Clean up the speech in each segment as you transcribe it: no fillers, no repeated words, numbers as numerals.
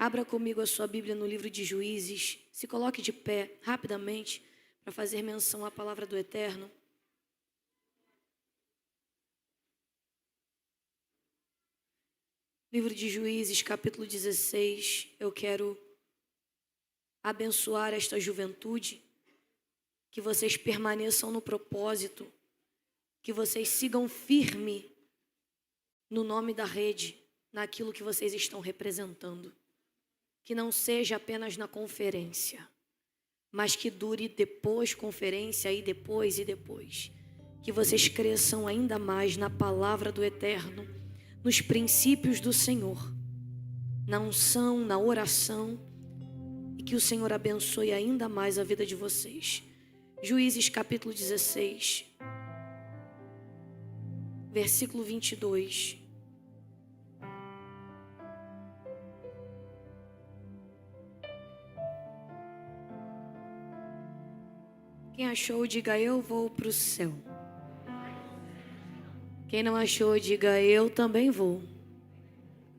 Abra comigo a sua Bíblia no livro de Juízes. Se coloque de pé rapidamente para fazer menção à palavra do Eterno. Livro de Juízes, capítulo 16. Eu quero abençoar esta juventude, que vocês permaneçam no propósito, que vocês sigam firme no nome da rede, naquilo que vocês estão representando. Que não seja apenas na conferência, mas que dure depois conferência e depois. Que vocês cresçam ainda mais na palavra do Eterno, nos princípios do Senhor, na unção, na oração, e que o Senhor abençoe ainda mais a vida de vocês. Juízes capítulo 16, versículo 22. Quem achou, diga eu vou para o céu. Quem não achou, diga eu também vou.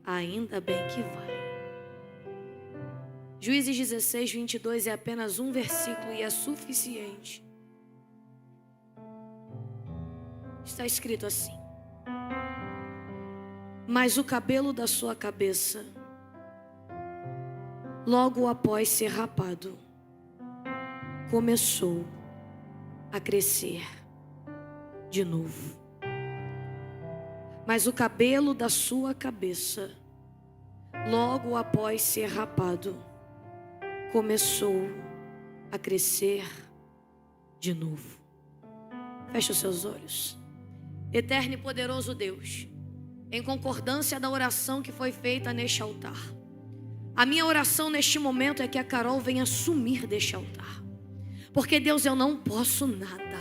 Ainda bem que vai. Juízes 16, 22 é apenas um versículo e é suficiente. Está escrito assim: mas o cabelo da sua cabeça, logo após ser rapado, começou a crescer de novo. Mas o cabelo da sua cabeça, logo após ser rapado, começou a crescer de novo. Feche os seus olhos. Eterno e poderoso Deus, em concordância da oração que foi feita neste altar, a minha oração neste momento é que a Carol venha sumir deste altar. Porque Deus, eu não posso nada.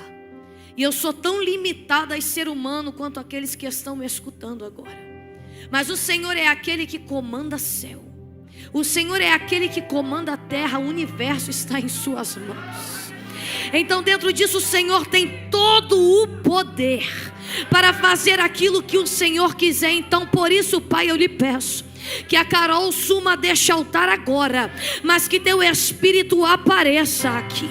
E eu sou tão limitada a ser humano quanto aqueles que estão me escutando agora. Mas o Senhor é aquele que comanda céu. O Senhor é aquele que comanda a terra. O universo está em suas mãos. Então dentro disso o Senhor tem todo o poder para fazer aquilo que o Senhor quiser. Então por isso, Pai, eu lhe peço que a Carol suma deste altar agora, mas que teu Espírito apareça aqui.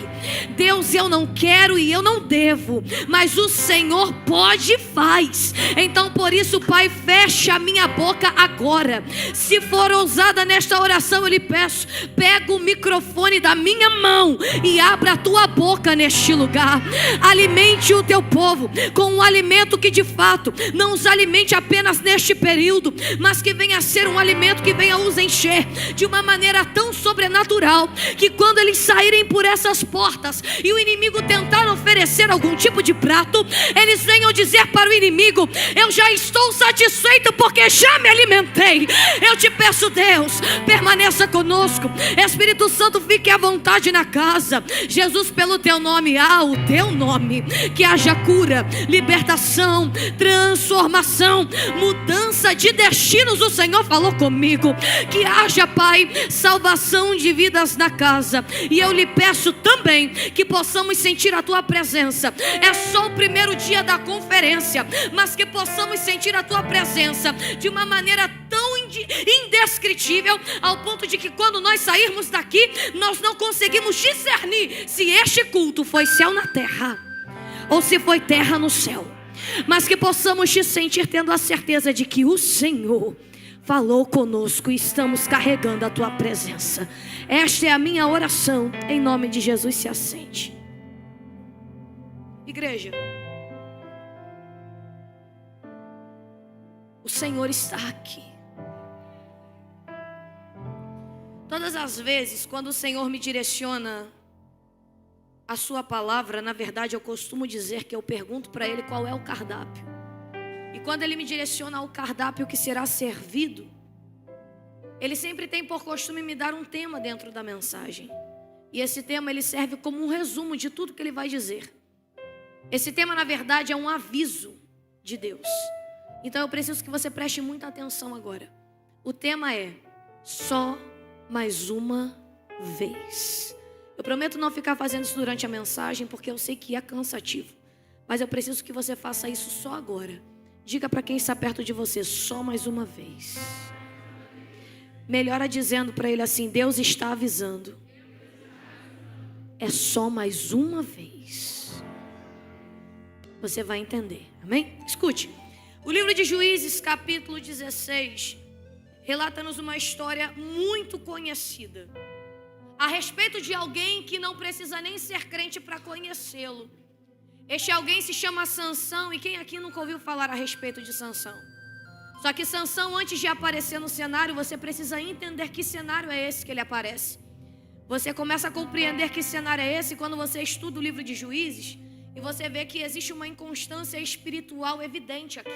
Deus, eu não quero e eu não devo, mas o Senhor pode e faz. Então por isso, Pai, fecha a minha boca agora. Se for ousada nesta oração, eu lhe peço, pega o microfone da minha mão e abra a tua boca neste lugar. Alimente o teu povo com um alimento que de fato não os alimente apenas neste período, mas que venha a ser um alimento que venha os encher de uma maneira tão sobrenatural, que quando eles saírem por essas portas e o inimigo tentar oferecer algum tipo de prato, eles venham dizer para o inimigo: eu já estou satisfeito porque já me alimentei. Eu te peço, Deus, permaneça conosco. Espírito Santo, fique à vontade na casa. Jesus, pelo teu nome, o teu nome, que haja cura, libertação, transformação, mudança de destinos. O Senhor falou comigo que haja, Pai, salvação de vidas na casa. E eu lhe peço também que possamos sentir a tua presença. É só o primeiro dia da conferência, mas que possamos sentir a tua presença de uma maneira tão indescritível, ao ponto de que quando nós sairmos daqui, nós não conseguimos discernir se este culto foi céu na terra ou se foi terra no céu. Mas que possamos te sentir tendo a certeza de que o Senhor falou conosco e estamos carregando a tua presença. Esta é a minha oração, em nome de Jesus. Se assente. Igreja, o Senhor está aqui. Todas as vezes quando o Senhor me direciona a sua palavra, na verdade eu costumo dizer que eu pergunto para Ele qual é o cardápio. E quando Ele me direciona ao cardápio que será servido, Ele sempre tem por costume me dar um tema dentro da mensagem. E esse tema, ele serve como um resumo de tudo que Ele vai dizer. Esse tema, na verdade, é um aviso de Deus. Então eu preciso que você preste muita atenção agora. O tema é: só mais uma vez. Eu prometo não ficar fazendo isso durante a mensagem, porque eu sei que é cansativo. Mas eu preciso que você faça isso só agora. Diga para quem está perto de você: só mais uma vez. Melhora dizendo para ele assim: Deus está avisando. É só mais uma vez. Você vai entender, amém? Escute, o livro de Juízes, capítulo 16, relata-nos uma história muito conhecida, a respeito de alguém que não precisa nem ser crente para conhecê-lo. Este alguém se chama Sansão, e quem aqui nunca ouviu falar a respeito de Sansão? Só que Sansão, antes de aparecer no cenário, você precisa entender que cenário é esse que ele aparece. Você começa a compreender que cenário é esse quando você estuda o livro de Juízes e você vê que existe uma inconstância espiritual evidente aqui.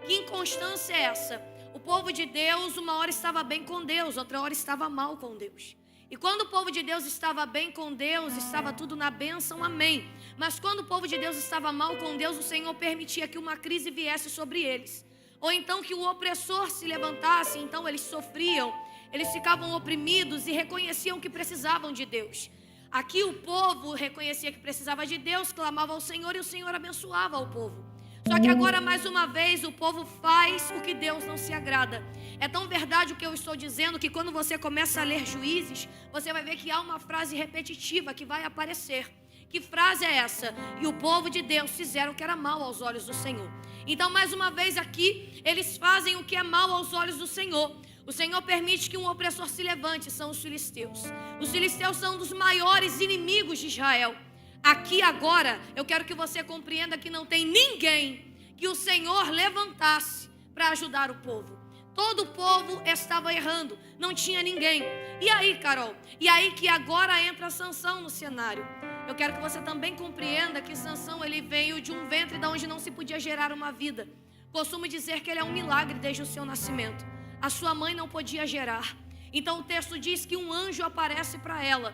Que inconstância é essa? O povo de Deus, uma hora estava bem com Deus, outra hora estava mal com Deus. E quando o povo de Deus estava bem com Deus, estava tudo na bênção, amém. Mas quando o povo de Deus estava mal com Deus, o Senhor permitia que uma crise viesse sobre eles. Ou então que o opressor se levantasse, então eles sofriam, eles ficavam oprimidos e reconheciam que precisavam de Deus. Aqui o povo reconhecia que precisava de Deus, clamava ao Senhor e o Senhor abençoava o povo. Só que agora, mais uma vez, o povo faz o que Deus não se agrada. É tão verdade o que eu estou dizendo que quando você começa a ler Juízes, você vai ver que há uma frase repetitiva que vai aparecer. Que frase é essa? E o povo de Deus fizeram o que era mal aos olhos do Senhor. Então, mais uma vez aqui, eles fazem o que é mal aos olhos do Senhor. O Senhor permite que um opressor se levante, são os filisteus. Os filisteus são um dos maiores inimigos de Israel. Aqui agora, eu quero que você compreenda que não tem ninguém que o Senhor levantasse para ajudar o povo. Todo o povo estava errando, não tinha ninguém. E aí, Carol? E aí que agora entra Sansão no cenário. Eu quero que você também compreenda que Sansão, ele veio de um ventre de onde não se podia gerar uma vida. Costumo dizer que ele é um milagre desde o seu nascimento. A sua mãe não podia gerar. Então o texto diz que um anjo aparece para ela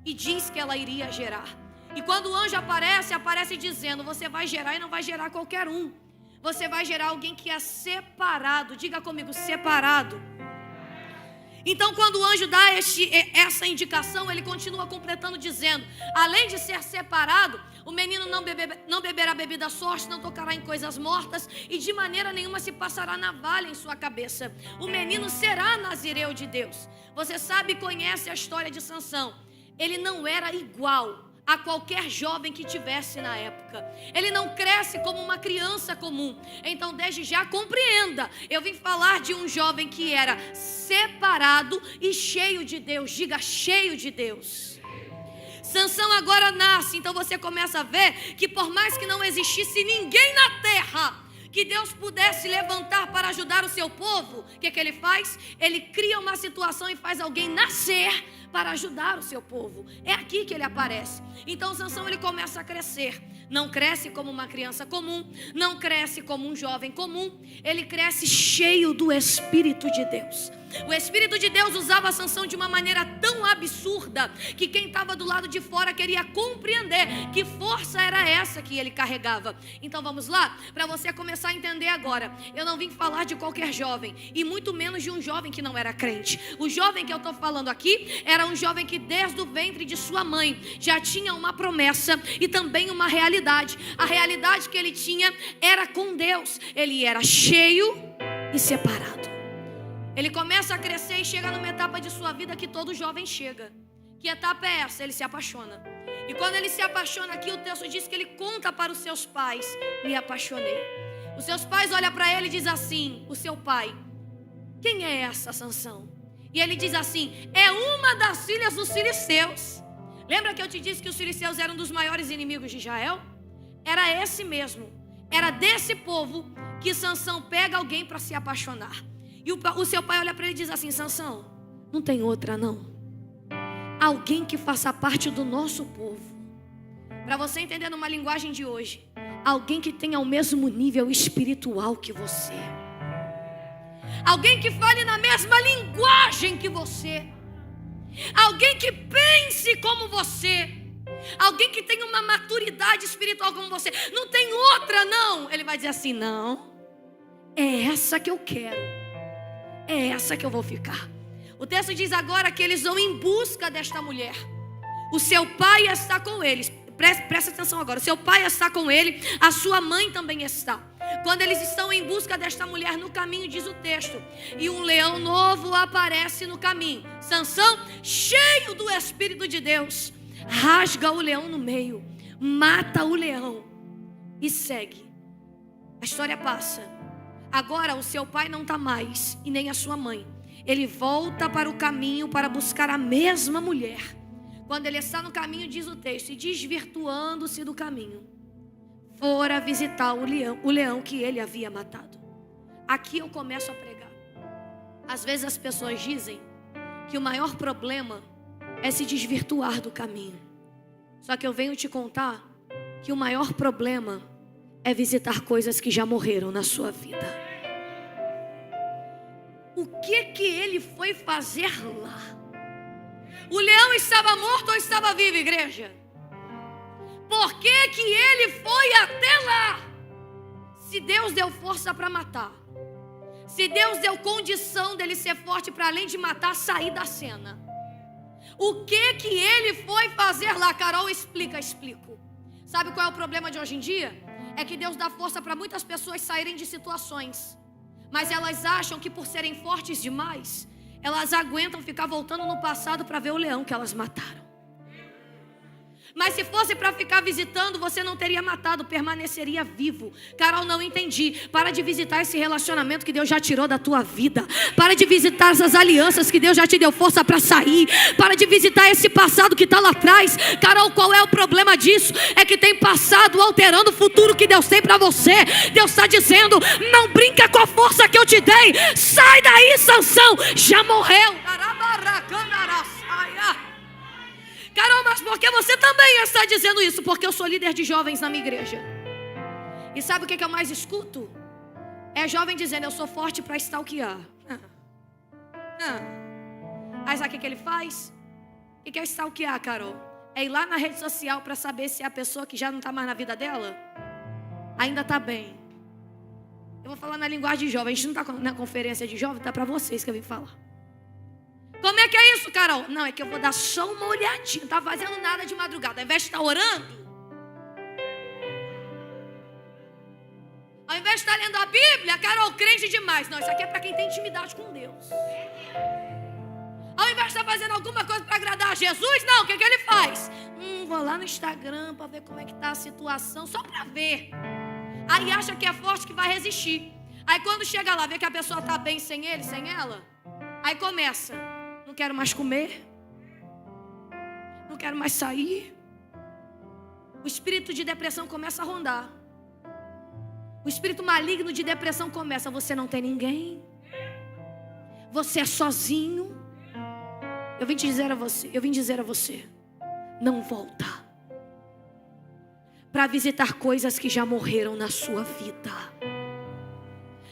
e diz que ela iria gerar. E quando o anjo aparece dizendo: você vai gerar, e não vai gerar qualquer um. Você vai gerar alguém que é separado. Diga comigo, separado. Então quando o anjo dá essa indicação, ele continua completando dizendo: além de ser separado, o menino não beberá bebida forte, não tocará em coisas mortas, e de maneira nenhuma se passará navalha em sua cabeça. O menino será nazireu de Deus. Você sabe e conhece a história de Sansão. Ele não era igual a qualquer jovem que tivesse na época. Ele não cresce como uma criança comum. Então desde já compreenda, eu vim falar de um jovem que era separado e cheio de Deus. Diga, cheio de Deus. Sansão agora nasce, então você começa a ver que por mais que não existisse ninguém na terra que Deus pudesse levantar para ajudar o seu povo, o que ele faz? Ele cria uma situação e faz alguém nascer para ajudar o seu povo. É aqui que ele aparece. Então Sansão, ele começa a crescer. Não cresce como uma criança comum, não cresce como um jovem comum, ele cresce cheio do Espírito de Deus. O Espírito de Deus usava Sansão de uma maneira tão absurda que quem estava do lado de fora queria compreender que força era essa que ele carregava. Então vamos lá? Para você começar a entender agora, eu não vim falar de qualquer jovem, e muito menos de um jovem que não era crente. O jovem que eu estou falando aqui era um jovem que desde o ventre de sua mãe já tinha uma promessa e também uma realidade. A realidade que ele tinha era com Deus. Ele era cheio e separado. Ele começa a crescer e chega numa etapa de sua vida que todo jovem chega. Que etapa é essa? Ele se apaixona. E quando ele se apaixona aqui, o texto diz que ele conta para os seus pais: me apaixonei. Os seus pais olham para ele e dizem assim: o seu pai, quem é essa Sansão? E ele diz assim: é uma das filhas dos filisteus. Lembra que eu te disse que os filisteus eram um dos maiores inimigos de Israel? Era esse mesmo. Era desse povo que Sansão pega alguém para se apaixonar. E o seu pai olha para ele e diz assim: Sansão, não tem outra não. Alguém que faça parte do nosso povo. Para você entender numa linguagem de hoje, alguém que tenha o mesmo nível espiritual que você. Alguém que fale na mesma linguagem que você. Alguém que pense como você. Alguém que tenha uma maturidade espiritual como você. Não tem outra não. Ele vai dizer assim: não, é essa que eu quero. É essa que eu vou ficar. O texto diz agora que eles vão em busca desta mulher. O seu pai está com eles. Presta atenção agora. O seu pai está com ele. A sua mãe também está. Quando eles estão em busca desta mulher no caminho, diz o texto, e um leão novo aparece no caminho. Sansão, cheio do Espírito de Deus, rasga o leão no meio, mata o leão e segue. A história passa. Agora o seu pai não está mais, e nem a sua mãe. Ele volta para o caminho para buscar a mesma mulher. Quando ele está no caminho, diz o texto, e desvirtuando-se do caminho, fora visitar o leão que ele havia matado. Aqui eu começo a pregar. Às vezes as pessoas dizem que o maior problema é se desvirtuar do caminho. Só que eu venho te contar que o maior problema é visitar coisas que já morreram na sua vida. O que ele foi fazer lá? O leão estava morto ou estava vivo, igreja? Por que ele foi até lá? Se Deus deu força para matar, se Deus deu condição dele ser forte para, além de matar, sair da cena, o que ele foi fazer lá? Carol, explico. Sabe qual é o problema de hoje em dia? É que Deus dá força para muitas pessoas saírem de situações, mas elas acham que por serem fortes demais, elas aguentam ficar voltando no passado para ver o leão que elas mataram. Mas se fosse para ficar visitando, você não teria matado, permaneceria vivo. Carol, não entendi. Para de visitar esse relacionamento que Deus já tirou da tua vida. Para de visitar essas alianças que Deus já te deu força para sair. Para de visitar esse passado que está lá atrás. Carol, qual é o problema disso? É que tem passado alterando o futuro que Deus tem para você. Deus está dizendo, não brinca com a força que eu te dei. Sai daí, Sansão, já morreu. Carol, mas por que você também está dizendo isso? Porque eu sou líder de jovens na minha igreja. E sabe o que eu mais escuto? É jovem dizendo, eu sou forte para stalkear. Aí sabe o que ele faz? O que é stalkear, Carol? É ir lá na rede social para saber se a pessoa que já não está mais na vida dela ainda está bem. Eu vou falar na linguagem de jovem. A gente não está na conferência de jovem, está para vocês que eu vim falar. Como é que é isso, Carol? Não, é que eu vou dar só uma olhadinha. Não está fazendo nada de madrugada. Ao invés de estar orando, ao invés de estar lendo a Bíblia, Carol, crente demais. Não, isso aqui é para quem tem intimidade com Deus. Ao invés de estar fazendo alguma coisa para agradar a Jesus, não, o que ele faz? Vou lá no Instagram para ver como é que está a situação, só para ver. Aí acha que é forte, que vai resistir. Aí quando chega lá, vê que a pessoa está bem sem ele, sem ela, aí começa, não quero mais comer, não quero mais sair. O espírito de depressão começa a rondar. O espírito maligno de depressão começa, você não tem ninguém, você é sozinho. Eu vim dizer a você, não volta para visitar coisas que já morreram na sua vida.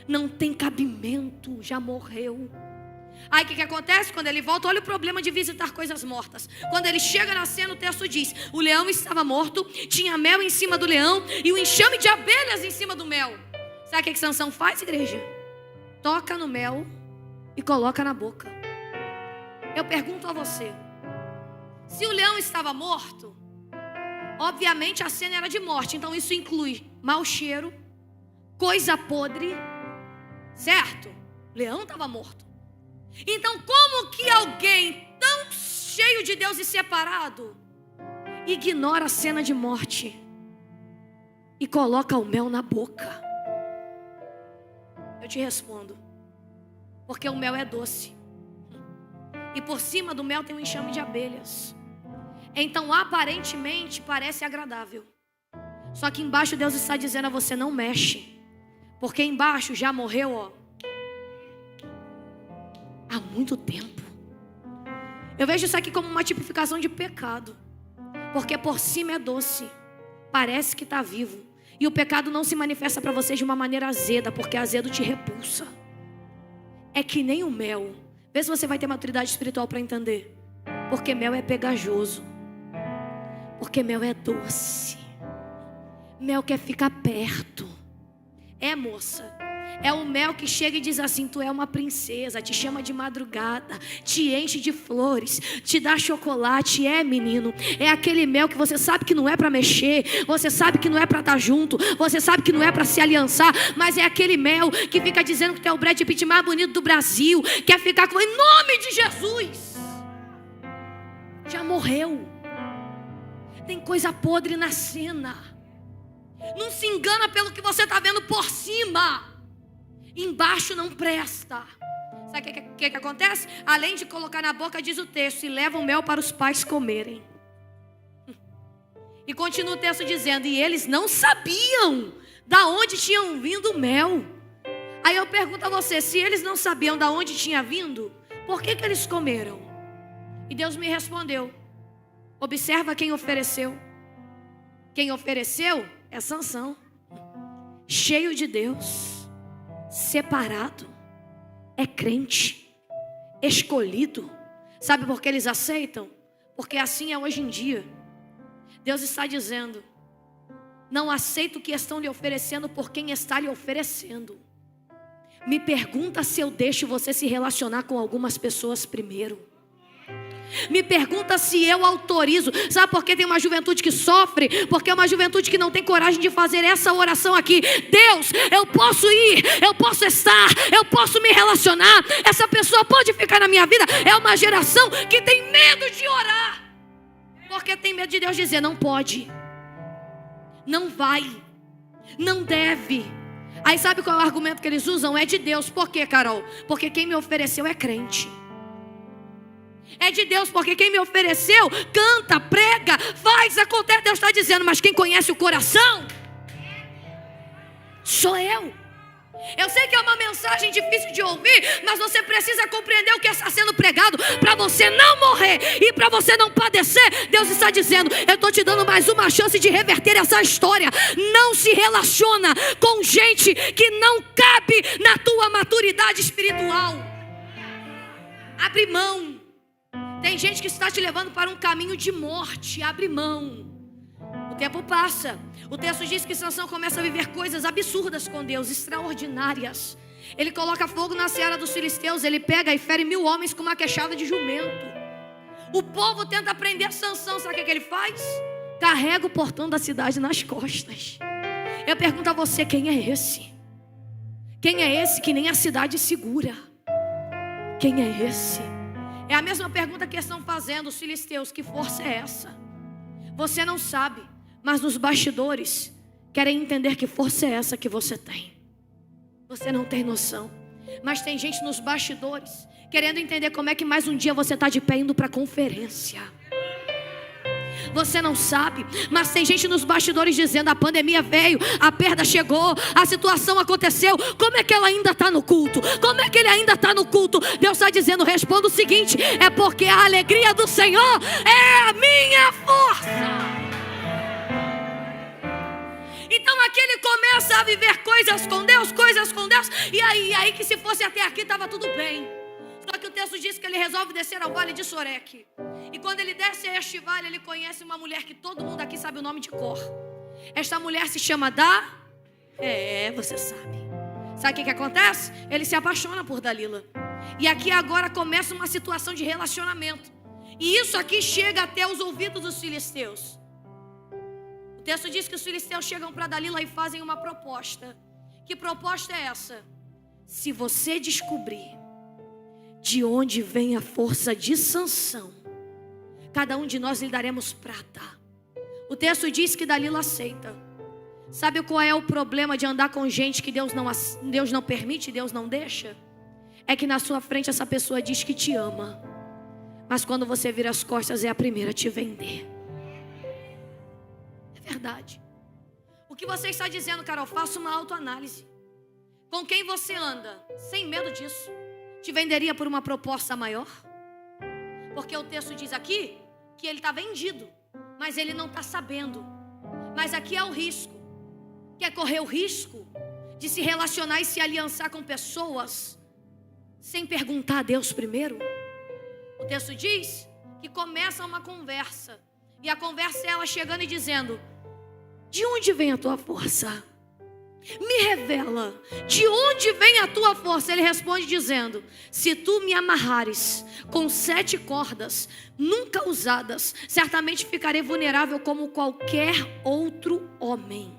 Não tem cabimento, já morreu. Aí o que acontece? Quando ele volta, olha o problema de visitar coisas mortas. Quando ele chega na cena, o texto diz, o leão estava morto, tinha mel em cima do leão e um enxame de abelhas em cima do mel. Sabe o que Sansão faz, igreja? Toca no mel e coloca na boca. Eu pergunto a você, se o leão estava morto, obviamente a cena era de morte, então isso inclui mau cheiro, coisa podre, certo? O leão estava morto. Então como que alguém tão cheio de Deus e separado ignora a cena de morte e coloca o mel na boca? Eu te respondo, porque o mel é doce e por cima do mel tem um enxame de abelhas. Então aparentemente parece agradável, só que embaixo Deus está dizendo a você, não mexe, porque embaixo já morreu, ó, há muito tempo. Eu vejo isso aqui como uma tipificação de pecado, porque por cima é doce, parece que está vivo, e o pecado não se manifesta para você de uma maneira azeda, porque azedo te repulsa. É que nem o mel. Vê se você vai ter maturidade espiritual para entender. Porque mel é pegajoso, porque mel é doce, mel quer ficar perto. É, moça, É o mel que chega e diz assim: tu é uma princesa, te chama de madrugada, te enche de flores, te dá chocolate. É, menino, é aquele mel que você sabe que não é para mexer, você sabe que não é para estar junto, você sabe que não é para se aliançar, mas é aquele mel que fica dizendo que tu é o Brad Pitt mais bonito do Brasil, quer ficar com em nome de Jesus. Já morreu. Tem coisa podre na cena. Não se engana pelo que você está vendo por cima. Embaixo não presta. Sabe o que acontece? Além de colocar na boca, diz o texto, e levam mel para os pais comerem. E continua o texto dizendo, e eles não sabiam da onde tinham vindo o mel. Aí eu pergunto a você, se eles não sabiam da onde tinha vindo, por que eles comeram? E Deus me respondeu, observa quem ofereceu. Quem ofereceu é Sansão, cheio de Deus, separado, é crente, escolhido. Sabe por que eles aceitam? Porque assim é hoje em dia. Deus está dizendo, não aceito o que estão lhe oferecendo por quem está lhe oferecendo. Me pergunta se eu deixo você se relacionar com algumas pessoas primeiro. Me pergunta se eu autorizo. Sabe por que tem uma juventude que sofre? Porque é uma juventude que não tem coragem de fazer essa oração aqui. Deus, eu posso ir, eu posso estar, eu posso me relacionar. Essa pessoa pode ficar na minha vida. É uma geração que tem medo de orar. Porque tem medo de Deus dizer, não pode, não vai, não deve. Aí sabe qual é o argumento que eles usam? É de Deus. Por quê, Carol? Porque quem me ofereceu é crente. É de Deus, porque quem me ofereceu, canta, prega, faz, acontece. Deus está dizendo, mas quem conhece o coração sou eu. Eu sei que é uma mensagem difícil de ouvir, mas você precisa compreender o que está sendo pregado, para você não morrer e para você não padecer. Deus está dizendo, eu estou te dando mais uma chance de reverter essa história. Não se relaciona com gente que não cabe na tua maturidade espiritual. Abre mão. Tem gente que está te levando para um caminho de morte. Abre mão. O tempo passa. O texto diz que Sansão começa a viver coisas absurdas com Deus, extraordinárias. Ele coloca fogo na seara dos filisteus. Ele pega e fere 1000 homens com uma queixada de jumento. O povo tenta prender Sansão. Sabe o que ele faz? Carrega o portão da cidade nas costas. Eu pergunto a você, quem é esse? Quem é esse que nem a cidade segura? Quem é esse? É a mesma pergunta que estão fazendo os filisteus. Que força é essa? Você não sabe, mas nos bastidores querem entender que força é essa que você tem. Você não tem noção. Mas tem gente nos bastidores querendo entender como é que mais um dia você está de pé indo para a conferência. Você não sabe, mas tem gente nos bastidores dizendo, a pandemia veio, a perda chegou, a situação aconteceu, como é que ela ainda está no culto? Como é que ele ainda está no culto? Deus está dizendo, responda o seguinte, é porque a alegria do Senhor é a minha força. Então aqui ele começa a viver coisas com Deus, e aí que se fosse até aqui estava tudo bem. Só que o texto diz que ele resolve descer ao vale de Soreque. E quando ele desce a este vale, ele conhece uma mulher que todo mundo aqui sabe o nome de cor. Esta mulher se chama você sabe. Sabe o que acontece? Ele se apaixona por Dalila. E aqui agora começa uma situação de relacionamento. E isso aqui chega até os ouvidos dos filisteus. O texto diz que os filisteus chegam para Dalila e fazem uma proposta. Que proposta é essa? Se você descobrir de onde vem a força de Sansão, cada um de nós lhe daremos prata. O texto diz que Dalila aceita. Sabe qual é o problema de andar com gente que Deus não permite, Deus não deixa? É que na sua frente essa pessoa diz que te ama, mas quando você vira as costas é a primeira a te vender. É verdade. O que você está dizendo, Carol? Faça uma autoanálise. Com quem você anda, sem medo disso, te venderia por uma proposta maior? Porque o texto diz aqui que ele está vendido, mas ele não está sabendo. Mas aqui é o risco. Quer correr o risco de se relacionar e se aliançar com pessoas sem perguntar a Deus primeiro? O texto diz que começa uma conversa. E a conversa é ela chegando e dizendo, de onde vem a tua força? Me revela, de onde vem a tua força? Ele responde dizendo: se tu me amarrares com 7 cordas, nunca usadas, certamente ficarei vulnerável como qualquer outro homem.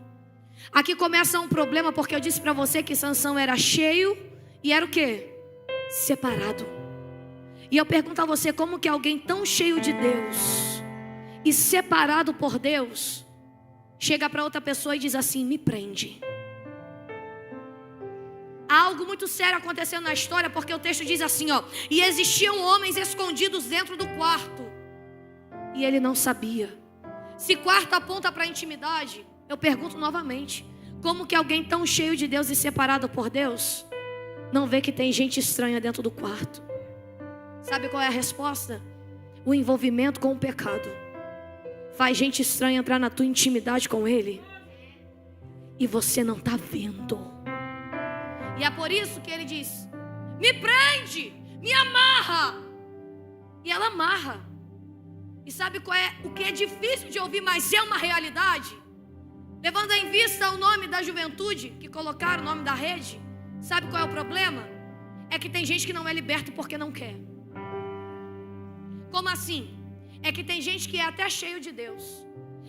Aqui começa um problema, porque eu disse para você que Sansão era cheio e era o quê? Separado. E eu pergunto a você, como que alguém tão cheio de Deus e separado por Deus chega para outra pessoa e diz assim: me prende? Há algo muito sério acontecendo na história, porque o texto diz assim, ó: e existiam homens escondidos dentro do quarto, e ele não sabia. Se quarto aponta para a intimidade, eu pergunto novamente, como que alguém tão cheio de Deus e separado por Deus não vê que tem gente estranha dentro do quarto? Sabe qual é a resposta? O envolvimento com o pecado faz gente estranha entrar na tua intimidade com Ele e você não está vendo. E é por isso que ele diz: me prende, me amarra. E ela amarra. E sabe qual é o que é difícil de ouvir, mas é uma realidade? Levando em vista o nome da juventude, que colocaram o nome da rede, sabe qual é o problema? É que tem gente que não é liberto porque não quer. Como assim? É que tem gente que é até cheio de Deus.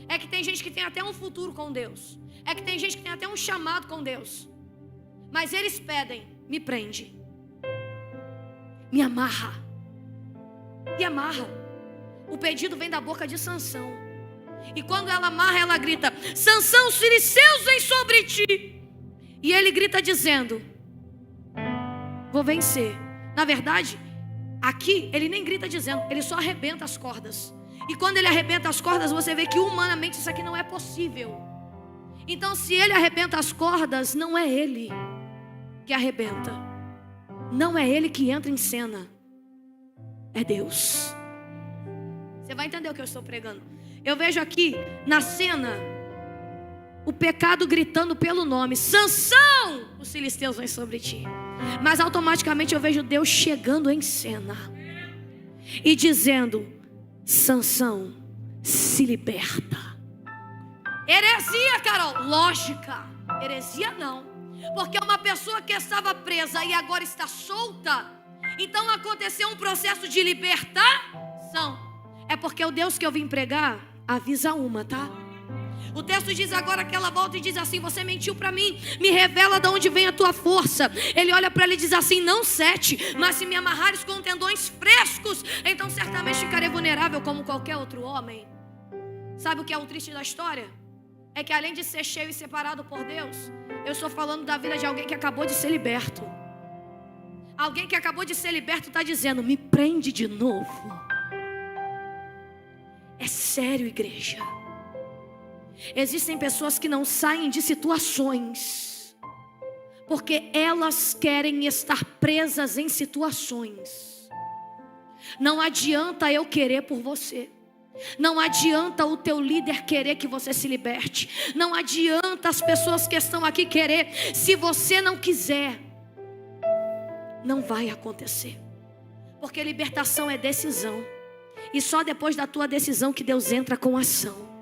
É que tem gente que tem até um futuro com Deus. É que tem gente que tem até um chamado com Deus. Mas eles pedem: me prende, me amarra. E amarra. O pedido vem da boca de Sansão. E quando ela amarra, ela grita: Sansão, os filisteus vêm sobre ti. E ele grita dizendo: vou vencer. Na verdade, aqui ele nem grita dizendo, ele só arrebenta as cordas. E quando ele arrebenta as cordas, você vê que humanamente isso aqui não é possível. Então, se ele arrebenta as cordas, não é ele que arrebenta, não é ele que entra em cena, é Deus. Você vai entender o que eu estou pregando. Eu vejo aqui na cena o pecado gritando pelo nome: Sansão, os filisteus vêm sobre ti. Mas automaticamente eu vejo Deus chegando em cena e dizendo: Sansão, se liberta. Heresia, Carol? Lógica. Heresia não. Porque uma pessoa que estava presa e agora está solta, então aconteceu um processo de libertação. É porque o Deus que eu vim pregar avisa uma, tá? O texto diz agora que ela volta e diz assim: você mentiu para mim, me revela de onde vem a tua força. Ele olha para ele e diz assim: não 7, mas se me amarrares com tendões frescos, então certamente ficarei vulnerável como qualquer outro homem. Sabe o que é o triste da história? É que além de ser cheio e separado por Deus, eu estou falando da vida de alguém que acabou de ser liberto. Alguém que acabou de ser liberto está dizendo: me prende de novo. É sério, igreja. Existem pessoas que não saem de situações porque elas querem estar presas em situações. Não adianta eu querer por você. Não adianta o teu líder querer que você se liberte. Não adianta as pessoas que estão aqui querer. Se você não quiser, não vai acontecer. Porque libertação é decisão. E só depois da tua decisão que Deus entra com ação.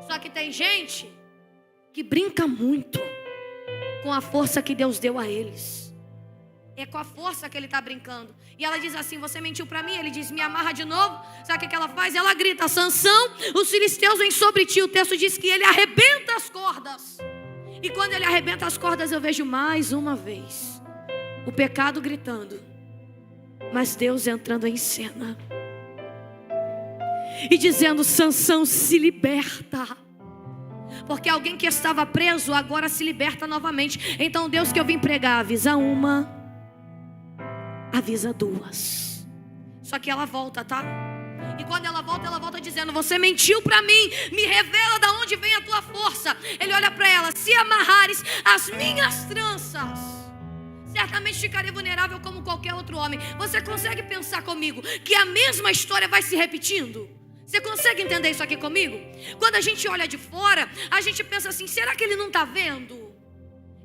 Só que tem gente que brinca muito com a força que Deus deu a eles. É com a força que ele está brincando. E ela diz assim: você mentiu para mim. Ele diz: me amarra de novo. Sabe o que ela faz? Ela grita: Sansão, os filisteus vêm sobre ti. O texto diz que ele arrebenta as cordas. E quando ele arrebenta as cordas, eu vejo mais uma vez o pecado gritando, mas Deus entrando em cena e dizendo: Sansão, se liberta. Porque alguém que estava preso agora se liberta novamente. Então Deus que eu vim pregar avisa uma, avisa 2. Só que ela volta, tá? E quando ela volta dizendo: você mentiu para mim, me revela de onde vem a tua força. Ele olha para ela: se amarrares as minhas tranças, certamente ficarei vulnerável como qualquer outro homem. Você consegue pensar comigo que a mesma história vai se repetindo? Você consegue entender isso aqui comigo? Quando a gente olha de fora, a gente pensa assim: será que ele não está vendo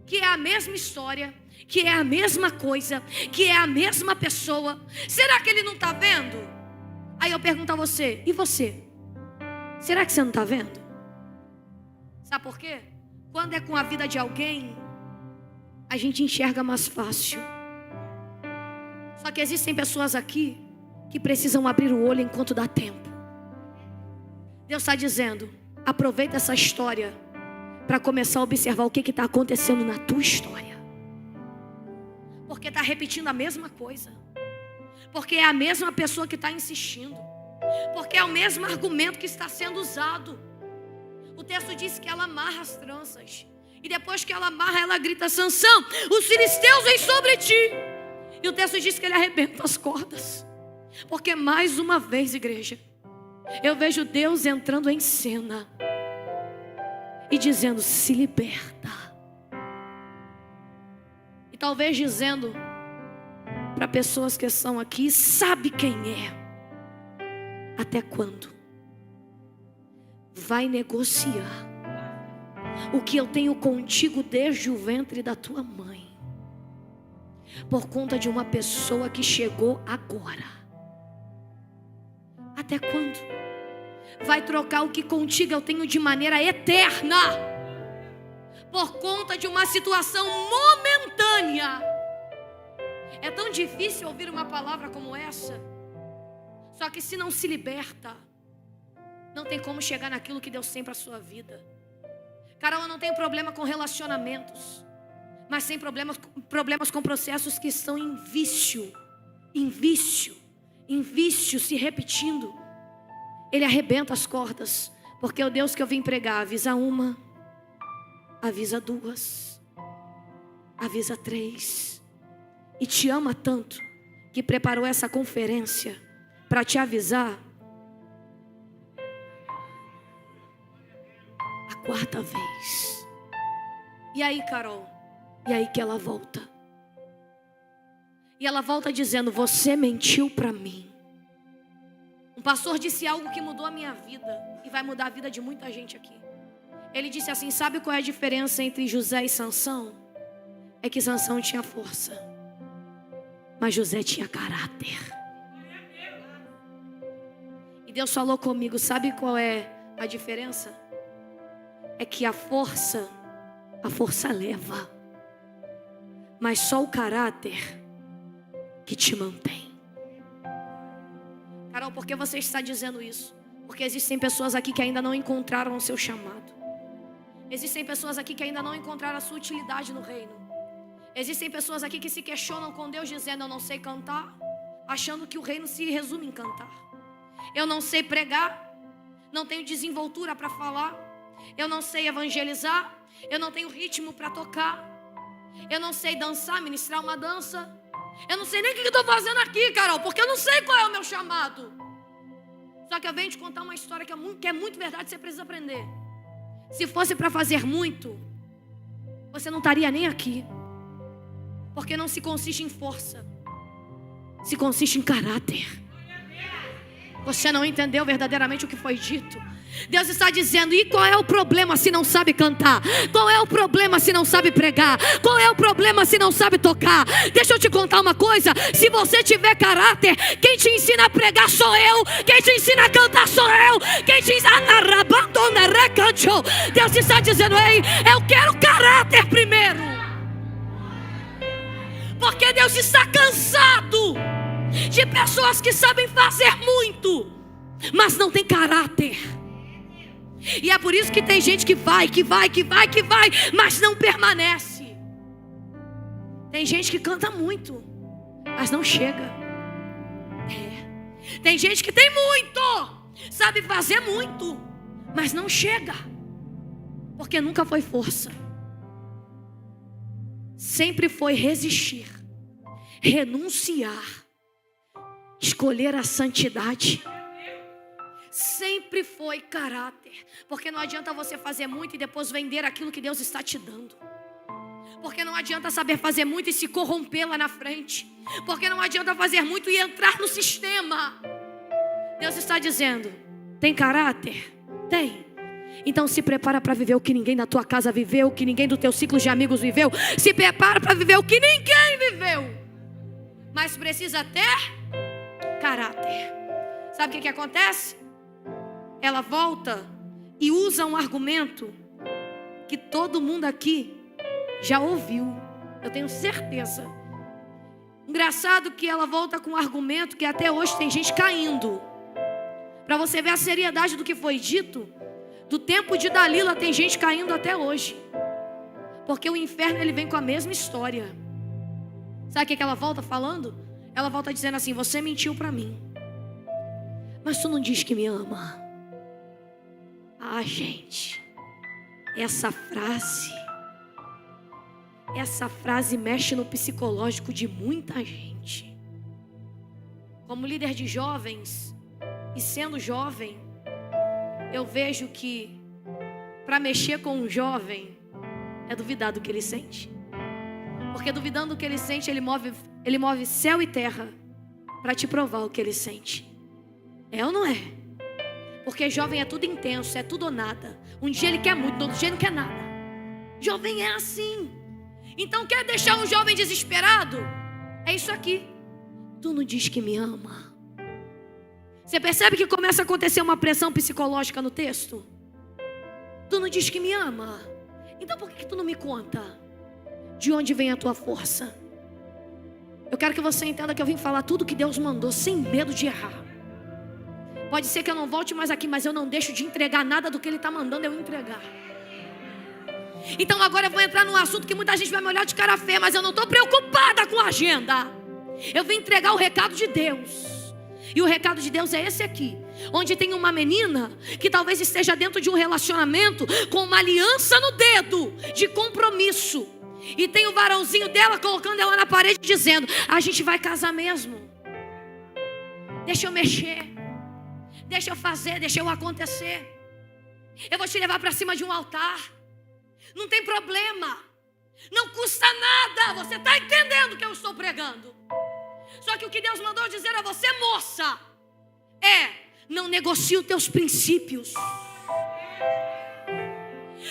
que é a mesma história, que é a mesma coisa, que é a mesma pessoa? Será que ele não está vendo? Aí eu pergunto a você: e você? Será que você não está vendo? Sabe por quê? Quando é com a vida de alguém, a gente enxerga mais fácil. Só que existem pessoas aqui que precisam abrir o olho enquanto dá tempo. Deus está dizendo: aproveita essa história para começar a observar o que está acontecendo na tua história. Porque está repetindo a mesma coisa. Porque é a mesma pessoa que está insistindo. Porque é o mesmo argumento que está sendo usado. O texto diz que ela amarra as tranças. E depois que ela amarra, ela grita: Sansão, os filisteus vêm sobre ti. E o texto diz que ele arrebenta as cordas. Porque mais uma vez, igreja, eu vejo Deus entrando em cena e dizendo: se liberta. E talvez dizendo para pessoas que estão aqui: sabe quem é? Até quando? Vai negociar o que eu tenho contigo desde o ventre da tua mãe, por conta de uma pessoa que chegou agora. Até quando? Vai trocar o que contigo eu tenho de maneira eterna, por conta de uma situação momentânea. É tão difícil ouvir uma palavra como essa. Só que se não se liberta, não tem como chegar naquilo que Deus tem para a sua vida. Carol, eu não tenho problema com relacionamentos, mas tem problemas com processos que estão em vício, se repetindo. Ele arrebenta as cordas, porque o Deus que eu vim pregar avisa uma, avisa duas, avisa três, e te ama tanto que preparou essa conferência para te avisar a quarta vez. E aí, Carol? E aí que ela volta. E ela volta dizendo: você mentiu para mim. Um pastor disse algo que mudou a minha vida e vai mudar a vida de muita gente aqui. Ele disse assim: sabe qual é a diferença entre José e Sansão? É que Sansão tinha força, mas José tinha caráter. E Deus falou comigo: sabe qual é a diferença? É que a força leva, mas só o caráter que te mantém. Carol, por que você está dizendo isso? Porque existem pessoas aqui que ainda não encontraram o seu chamado. Existem pessoas aqui que ainda não encontraram a sua utilidade no reino. Existem pessoas aqui que se questionam com Deus, dizendo: eu não sei cantar, achando que o reino se resume em cantar. Eu não sei pregar, não tenho desenvoltura para falar. Eu não sei evangelizar, eu não tenho ritmo para tocar. Eu não sei dançar, ministrar uma dança. Eu não sei nem o que eu estou fazendo aqui, Carol, porque eu não sei qual é o meu chamado. Só que eu venho te contar uma história que é muito verdade, você precisa aprender. Se fosse para fazer muito, você não estaria nem aqui. Porque não se consiste em força, se consiste em caráter. Você não entendeu verdadeiramente o que foi dito. Deus está dizendo: e qual é o problema se não sabe cantar? Qual é o problema se não sabe pregar? Qual é o problema se não sabe tocar? Deixa eu te contar uma coisa: se você tiver caráter, quem te ensina a pregar sou eu, quem te ensina a cantar sou eu, quem te ensina a Deus está dizendo: ei, eu quero caráter primeiro. Porque Deus está cansado de pessoas que sabem fazer muito, mas não tem caráter. E é por isso que tem gente que vai, mas não permanece. Tem gente que canta muito, mas não chega. Tem gente que tem muito, sabe fazer muito, mas não chega. Porque nunca foi força. Sempre foi resistir, renunciar, escolher a santidade. Sempre foi caráter. Porque não adianta você fazer muito e depois vender aquilo que Deus está te dando. Porque não adianta saber fazer muito e se corromper lá na frente. Porque não adianta fazer muito e entrar no sistema. Deus está dizendo: tem caráter? Tem. Então se prepara para viver o que ninguém da tua casa viveu, o que ninguém do teu ciclo de amigos viveu. Se prepara para viver o que ninguém viveu. Mas precisa ter caráter. Sabe o que acontece? Ela volta e usa um argumento que todo mundo aqui já ouviu. Eu tenho certeza. Engraçado que ela volta com um argumento que até hoje tem gente caindo. Para você ver a seriedade do que foi dito, do tempo de Dalila tem gente caindo até hoje. Porque o inferno ele vem com a mesma história. Sabe o que ela volta falando? Ela volta dizendo assim: você mentiu para mim, mas tu não diz que me ama. Ah, gente, essa frase mexe no psicológico de muita gente. Como líder de jovens, e sendo jovem, eu vejo que para mexer com um jovem é duvidar do que ele sente. Porque duvidando do que ele sente, ele move céu e terra para te provar o que ele sente. É ou não é? Porque jovem é tudo intenso, é tudo ou nada. Um dia ele quer muito, no outro dia ele não quer nada. Jovem é assim. Então quer deixar um jovem desesperado? É isso aqui. Tu não diz que me ama. Você percebe que começa a acontecer uma pressão psicológica no texto? Tu não diz que me ama. Então por que tu não me conta? De onde vem a tua força? Eu quero que você entenda que eu vim falar tudo que Deus mandou, sem medo de errar. Pode ser que eu não volte mais aqui, mas eu não deixo de entregar nada do que Ele está mandando eu entregar. Então agora eu vou entrar num assunto que muita gente vai me olhar de cara feia, mas eu não estou preocupada com a agenda. Eu vim entregar o recado de Deus. E o recado de Deus é esse aqui. Onde tem uma menina que talvez esteja dentro de um relacionamento com uma aliança no dedo de compromisso. E tem o varãozinho dela colocando ela na parede dizendo: a gente vai casar mesmo. Deixa eu mexer. Deixa eu fazer, deixa eu acontecer. Eu vou te levar para cima de um altar. Não tem problema. Não custa nada. Você está entendendo o que eu estou pregando? Só que o que Deus mandou dizer a você, moça, não negocie os teus princípios.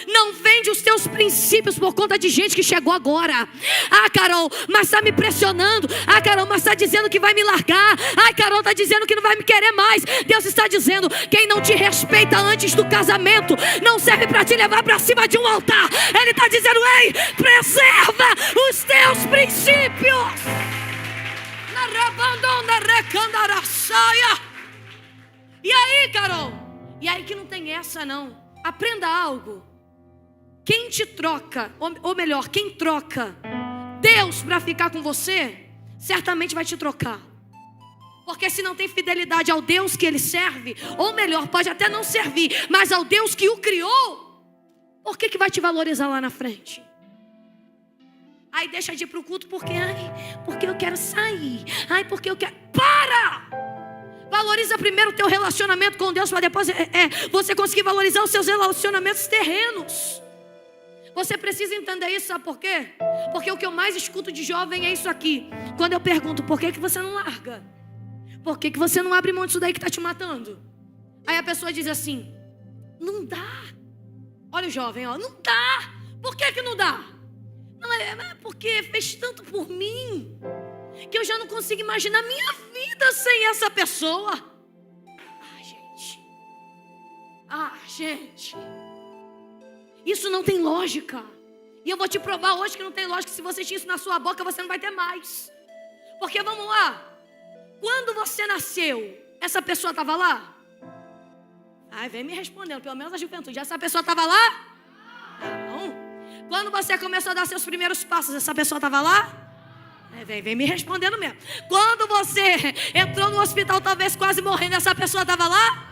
Não vende os teus princípios por conta de gente que chegou agora. Ah, Carol, mas está me pressionando. Ah, Carol, mas está dizendo que vai me largar. Ah, Carol, está dizendo que não vai me querer mais. Deus está dizendo: quem não te respeita antes do casamento não serve para te levar para cima de um altar. Ele está dizendo: ei, preserva os teus princípios. E aí, Carol? E aí que não tem essa não. Aprenda algo. Quem te troca, ou melhor, quem troca Deus para ficar com você, certamente vai te trocar. Porque se não tem fidelidade ao Deus que ele serve, ou melhor, pode até não servir, mas ao Deus que o criou, por que vai te valorizar lá na frente? Aí deixa de ir para o culto porque eu quero sair. Porque eu quero... Para! Valoriza primeiro o teu relacionamento com Deus, para depois você conseguir valorizar os seus relacionamentos terrenos. Você precisa entender isso, sabe por quê? Porque o que eu mais escuto de jovem é isso aqui. Quando eu pergunto: por que você não larga? Por que você não abre mão disso daí que está te matando? Aí a pessoa diz assim: não dá. Olha o jovem, ó, não dá. Por que não dá? Não, é porque fez tanto por mim que eu já não consigo imaginar minha vida sem essa pessoa. Gente, isso não tem lógica. E eu vou te provar hoje que não tem lógica. Se você tinha isso na sua boca, você não vai ter mais. Porque vamos lá, quando você nasceu, essa pessoa estava lá? Vem me respondendo, pelo menos a juventude. Essa pessoa estava lá? Não. Quando você começou a dar seus primeiros passos, essa pessoa estava lá? Vem me respondendo mesmo. Quando você entrou no hospital, talvez quase morrendo, essa pessoa estava lá?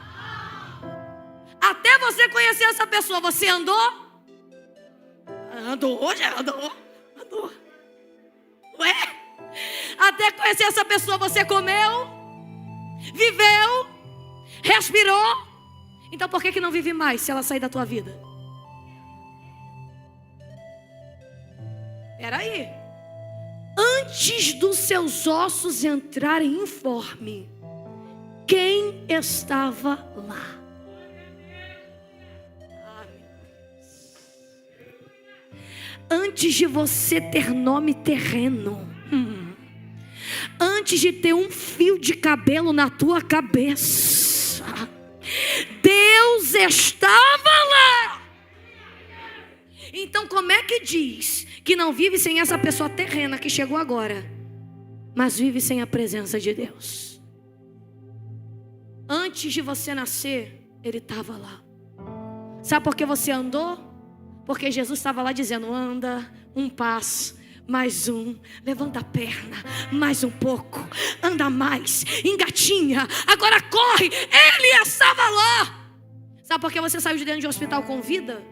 Até você conhecer essa pessoa, você andou? Andou, já andou. Ué? Até conhecer essa pessoa, você comeu? Viveu? Respirou? Então por que não vive mais se ela sair da tua vida? Peraí. Antes dos seus ossos entrarem em forme, quem estava lá? Antes de você ter nome terreno, antes de ter um fio de cabelo na tua cabeça, Deus estava lá. Então como é que diz que não vive sem essa pessoa terrena que chegou agora, mas vive sem a presença de Deus? Antes de você nascer, Ele estava lá. Sabe por que você andou? Porque Jesus estava lá dizendo: anda um passo, mais um, levanta a perna, mais um pouco, anda mais, engatinha, agora corre. Ele estava lá. Sabe por que você saiu de dentro de um hospital com vida?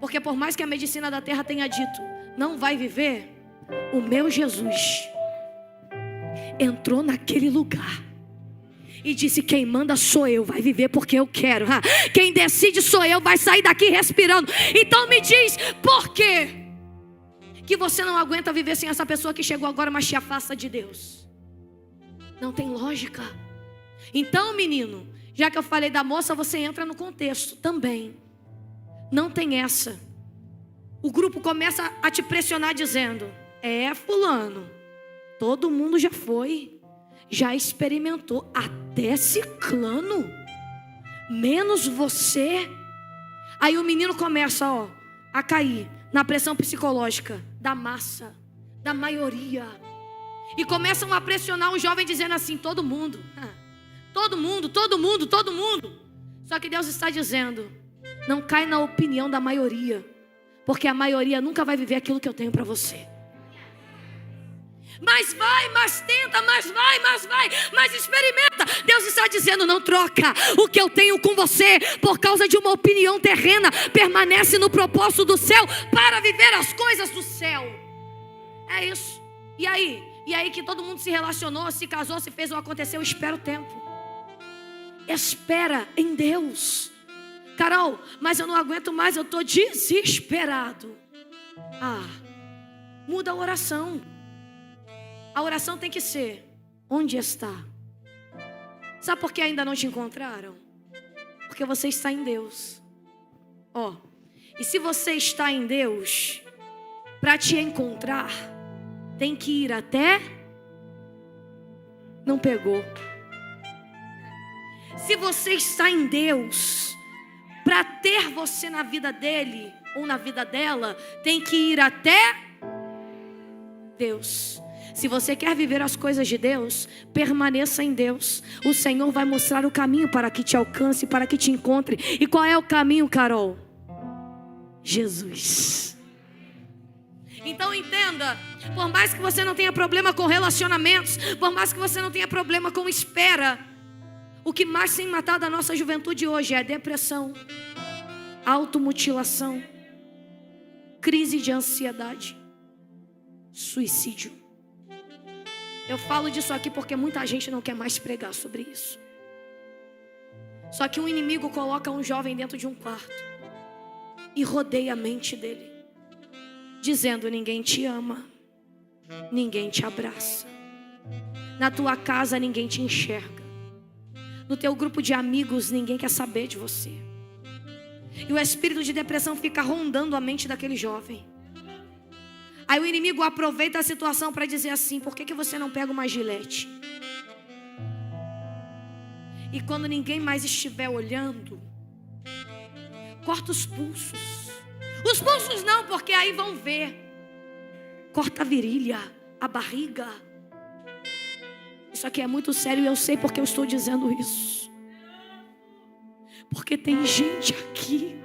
Porque por mais que a medicina da terra tenha dito, não vai viver, o meu Jesus entrou naquele lugar e disse: quem manda sou eu, vai viver porque eu quero. Quem decide sou eu, vai sair daqui respirando. Então me diz, por quê que você não aguenta viver sem essa pessoa que chegou agora, mas te afasta de Deus? Não tem lógica. Então, menino, já que eu falei da moça, você entra no contexto também. Não tem essa. O grupo começa a te pressionar dizendo: fulano, todo mundo já foi, já experimentou, até ciclano, menos você. Aí o menino começa a cair na pressão psicológica da massa, da maioria. E começam a pressionar um jovem dizendo assim: todo mundo, todo mundo, todo mundo, todo mundo. Só que Deus está dizendo: não cai na opinião da maioria, porque a maioria nunca vai viver aquilo que eu tenho para você. Mas vai, mas tenta, mas vai, mas experimenta. Deus está dizendo: não troca o que eu tenho com você por causa de uma opinião terrena. Permanece no propósito do céu para viver as coisas do céu. É isso. E aí que todo mundo se relacionou, se casou, se fez ou aconteceu. Espera o tempo. Espera em Deus. Carol, mas eu não aguento mais, eu estou desesperado. Muda a oração. A oração tem que ser: onde está? Sabe por que ainda não te encontraram? Porque você está em Deus. E se você está em Deus, para te encontrar, tem que ir até... Não pegou. Se você está em Deus, para ter você na vida dele ou na vida dela, tem que ir até Deus. Se você quer viver as coisas de Deus, permaneça em Deus. O Senhor vai mostrar o caminho para que te alcance, para que te encontre. E qual é o caminho, Carol? Jesus. Então entenda, por mais que você não tenha problema com relacionamentos, por mais que você não tenha problema com espera, o que mais tem matado a nossa juventude hoje é depressão, automutilação, crise de ansiedade, suicídio. Eu falo disso aqui porque muita gente não quer mais pregar sobre isso. Só que um inimigo coloca um jovem dentro de um quarto e rodeia a mente dele, dizendo: ninguém te ama, ninguém te abraça, na tua casa ninguém te enxerga, no teu grupo de amigos ninguém quer saber de você. E o espírito de depressão fica rondando a mente daquele jovem. Aí o inimigo aproveita a situação para dizer assim: por que você não pega uma gilete? E quando ninguém mais estiver olhando, corta os pulsos. Os pulsos não, porque aí vão ver. Corta a virilha, a barriga. Isso aqui é muito sério e eu sei porque eu estou dizendo isso. Porque tem gente aqui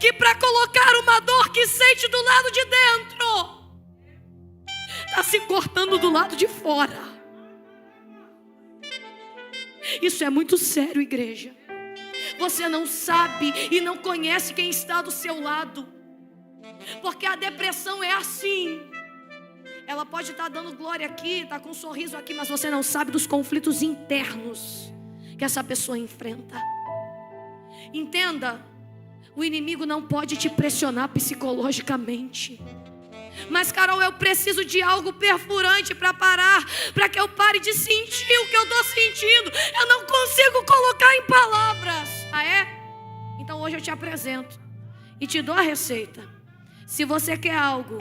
que para colocar uma dor que sente do lado de dentro, está se cortando do lado de fora. Isso é muito sério, igreja. Você não sabe e não conhece quem está do seu lado, porque a depressão é assim. Ela pode estar dando glória aqui, estar com um sorriso aqui, mas você não sabe dos conflitos internos que essa pessoa enfrenta. Entenda, o inimigo não pode te pressionar psicologicamente. Mas Carol, eu preciso de algo perfurante para parar, para que eu pare de sentir o que eu estou sentindo. Eu não consigo colocar em palavras. Então hoje eu te apresento e te dou a receita. Se você quer algo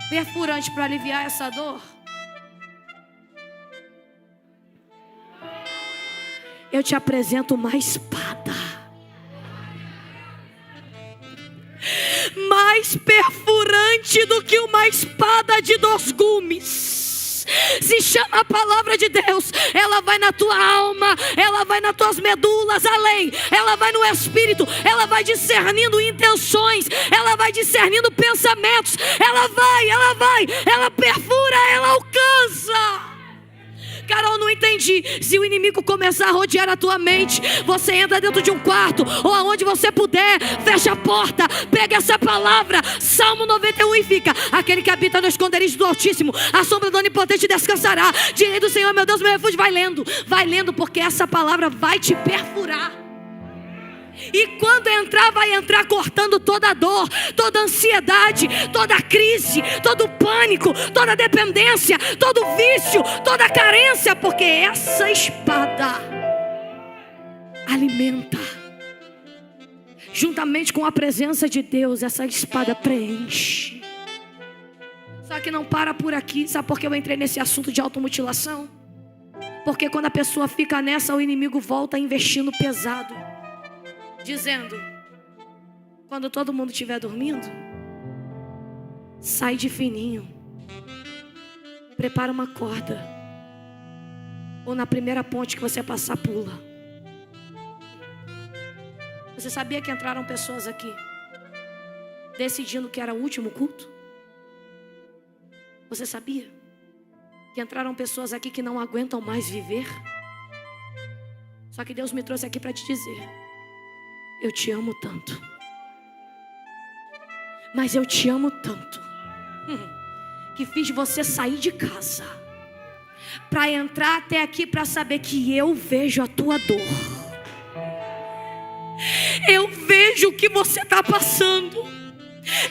perfurante para aliviar essa dor, eu te apresento uma espada. forte do que uma espada de 2 gumes. Se chama a palavra de Deus, ela vai na tua alma, ela vai nas tuas medulas, além, ela vai no espírito, ela vai discernindo intenções, ela vai discernindo pensamentos, ela perfura, ela alcança. Carol, não entendi. Se o inimigo começar a rodear a tua mente, você entra dentro de um quarto, ou aonde você puder, fecha a porta, pega essa palavra, Salmo 91, e fica: aquele que habita no esconderijo do Altíssimo, a sombra do Onipotente descansará. Direi do Senhor, meu Deus, meu refúgio. Vai lendo, porque essa palavra vai te perfurar. E quando entrar, vai entrar cortando toda dor, toda ansiedade, toda crise, todo pânico, toda dependência, todo vício, toda carência, porque essa espada alimenta. Juntamente com a presença de Deus, essa espada preenche. Só que não para por aqui. Sabe por que eu entrei nesse assunto de automutilação? Porque quando a pessoa fica nessa, o inimigo volta investindo pesado, dizendo: quando todo mundo estiver dormindo, sai de fininho, prepara uma corda, ou na primeira ponte que você passar, pula. Você sabia que entraram pessoas aqui decidindo que era o último culto? Você sabia que entraram pessoas aqui que não aguentam mais viver? Só que Deus me trouxe aqui para te dizer: eu te amo tanto, mas eu te amo tanto, que fiz você sair de casa para entrar até aqui, para saber que eu vejo a tua dor, eu vejo o que você está passando,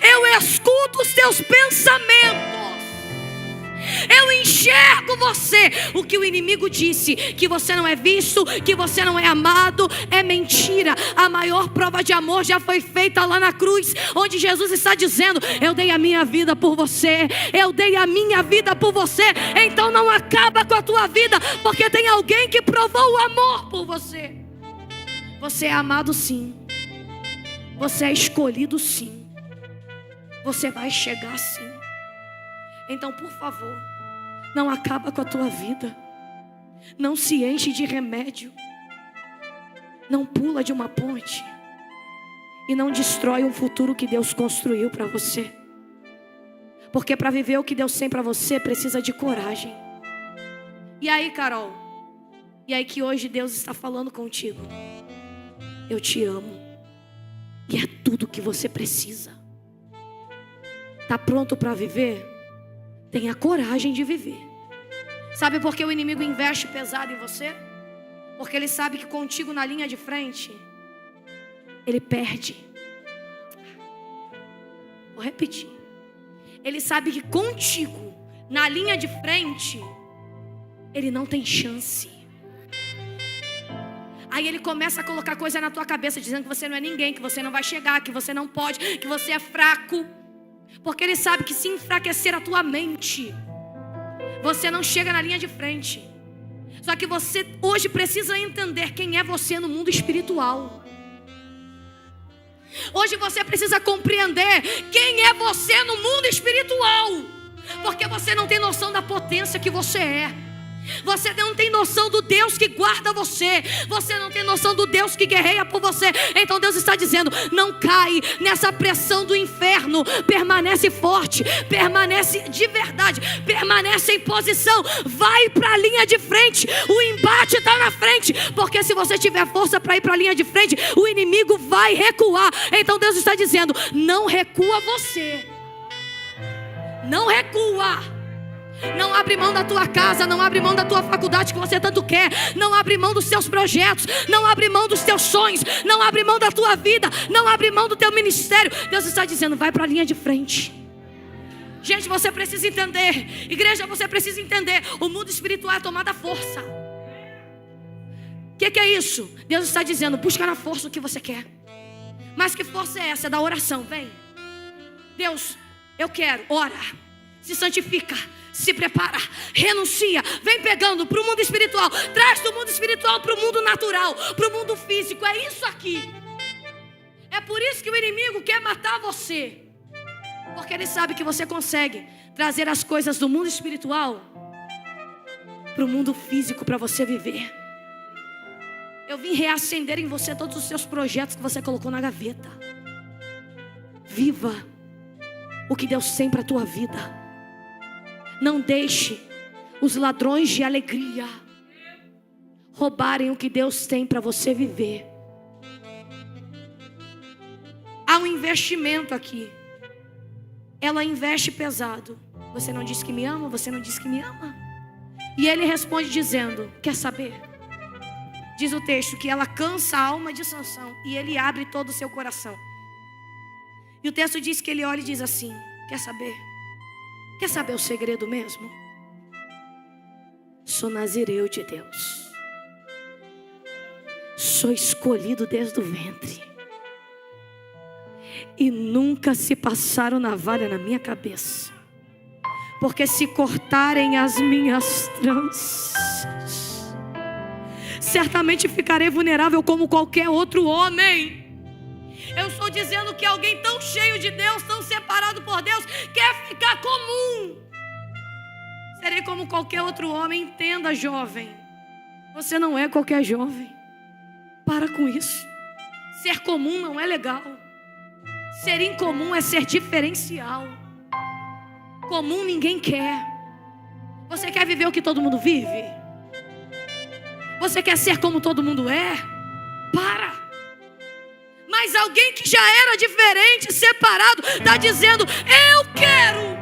eu escuto os teus pensamentos, eu enxergo você. O que o inimigo disse, que você não é visto, que você não é amado, é mentira. A maior prova de amor já foi feita lá na cruz, onde Jesus está dizendo: eu dei a minha vida por você, eu dei a minha vida por você. Então não acaba com a tua vida, porque tem alguém que provou o amor por você. Você é amado sim, você é escolhido sim, você vai chegar sim. Então, por favor, não acaba com a tua vida, não se enche de remédio, não pula de uma ponte e não destrói um futuro que Deus construiu para você. Porque para viver o que Deus tem para você, precisa de coragem. E aí, Carol, e aí que hoje Deus está falando contigo: eu te amo, e é tudo que você precisa. Está pronto para viver? Tenha coragem de viver. Sabe por que o inimigo investe pesado em você? Porque ele sabe que contigo na linha de frente, ele perde. Vou repetir. Ele sabe que contigo na linha de frente, ele não tem chance. Aí ele começa a colocar coisa na tua cabeça, dizendo que você não é ninguém, que você não vai chegar, que você não pode, que você é fraco. Porque ele sabe que se enfraquecer a tua mente, você não chega na linha de frente. Só que você hoje precisa entender quem é você no mundo espiritual. Hoje você precisa compreender quem é você no mundo espiritual. Porque você não tem noção da potência que você é. Você não tem noção do Deus que guarda você. Você não tem noção do Deus que guerreia por você. Então Deus está dizendo: não cai nessa pressão do inferno. Permanece forte, permanece de verdade, permanece em posição. Vai para a linha de frente. O embate está na frente. Porque se você tiver força para ir para a linha de frente, o inimigo vai recuar. Então Deus está dizendo: não recua você. Não recua. Não abre mão da tua casa, não abre mão da tua faculdade que você tanto quer, não abre mão dos teus projetos, não abre mão dos teus sonhos, não abre mão da tua vida, não abre mão do teu ministério. Deus está dizendo: vai para a linha de frente. Gente, você precisa entender, igreja, você precisa entender, o mundo espiritual é tomada à força. O que é isso? Deus está dizendo: busca na força o que você quer. Mas que força é essa? É da oração. Vem, Deus, eu quero, ora, se santifica, se prepara, renuncia, vem pegando para o mundo espiritual, traz do mundo espiritual para o mundo natural, para o mundo físico. É isso aqui. É por isso que o inimigo quer matar você. Porque Ele sabe que você consegue trazer as coisas do mundo espiritual para o mundo físico, para você viver. Eu vim reacender em você todos os seus projetos que você colocou na gaveta. Viva o que Deus tem para a tua vida. Não deixe os ladrões de alegria roubarem o que Deus tem para você viver. Há um investimento aqui. Ela investe pesado. Você não disse que me ama? Você não disse que me ama? E ele responde dizendo: quer saber? Diz o texto que ela cansa a alma de Sansão e ele abre todo o seu coração. E o texto diz que ele olha e diz assim: quer saber? Quer saber o segredo mesmo? Sou nazireu de Deus. Sou escolhido desde o ventre. E nunca se passaram navalha na minha cabeça. Porque se cortarem as minhas tranças, certamente ficarei vulnerável como qualquer outro homem. Eu estou dizendo que alguém tão cheio de Deus, tão separado por Deus, quer ficar comum. Serei como qualquer outro homem. Entenda, jovem, você não é qualquer jovem. Para com isso. Ser comum não é legal. Ser incomum é ser diferencial. Comum ninguém quer. Você quer viver o que todo mundo vive? Você quer ser como todo mundo é? Para. Mas alguém que já era diferente, separado, está dizendo: eu quero.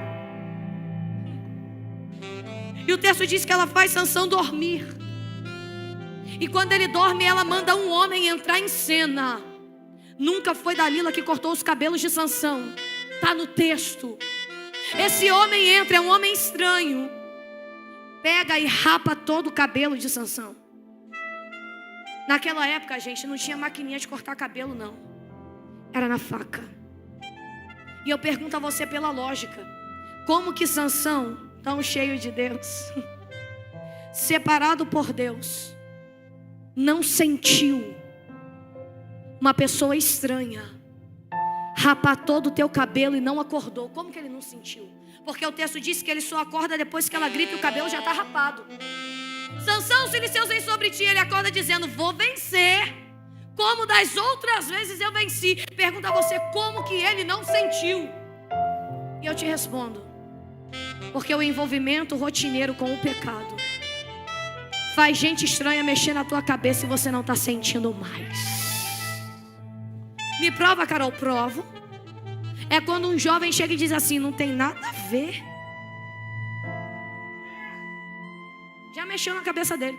E o texto diz que ela faz Sansão dormir. E quando ele dorme, ela manda um homem entrar em cena. Nunca foi Dalila que cortou os cabelos de Sansão. Está no texto. Esse homem entra, é um homem estranho. Pega e rapa todo o cabelo de Sansão. Naquela época, gente, não tinha maquininha de cortar cabelo, não. Era na faca. E eu pergunto a você pela lógica: como que Sansão, tão cheio de Deus, separado por Deus, não sentiu uma pessoa estranha rapar todo o teu cabelo e não acordou? Como que ele não sentiu? Porque o texto diz que ele só acorda depois que ela grita e o cabelo já está rapado. Sansão, se liceus vem sobre ti, ele acorda dizendo: vou vencer, como das outras vezes eu venci. Pergunta a você: como que ele não sentiu? E eu te respondo: porque o envolvimento rotineiro com o pecado faz gente estranha mexer na tua cabeça e você não está sentindo mais. Me prova, Carol. Provo. É quando um jovem chega e diz assim: não tem nada a ver. Já mexeu na cabeça dele.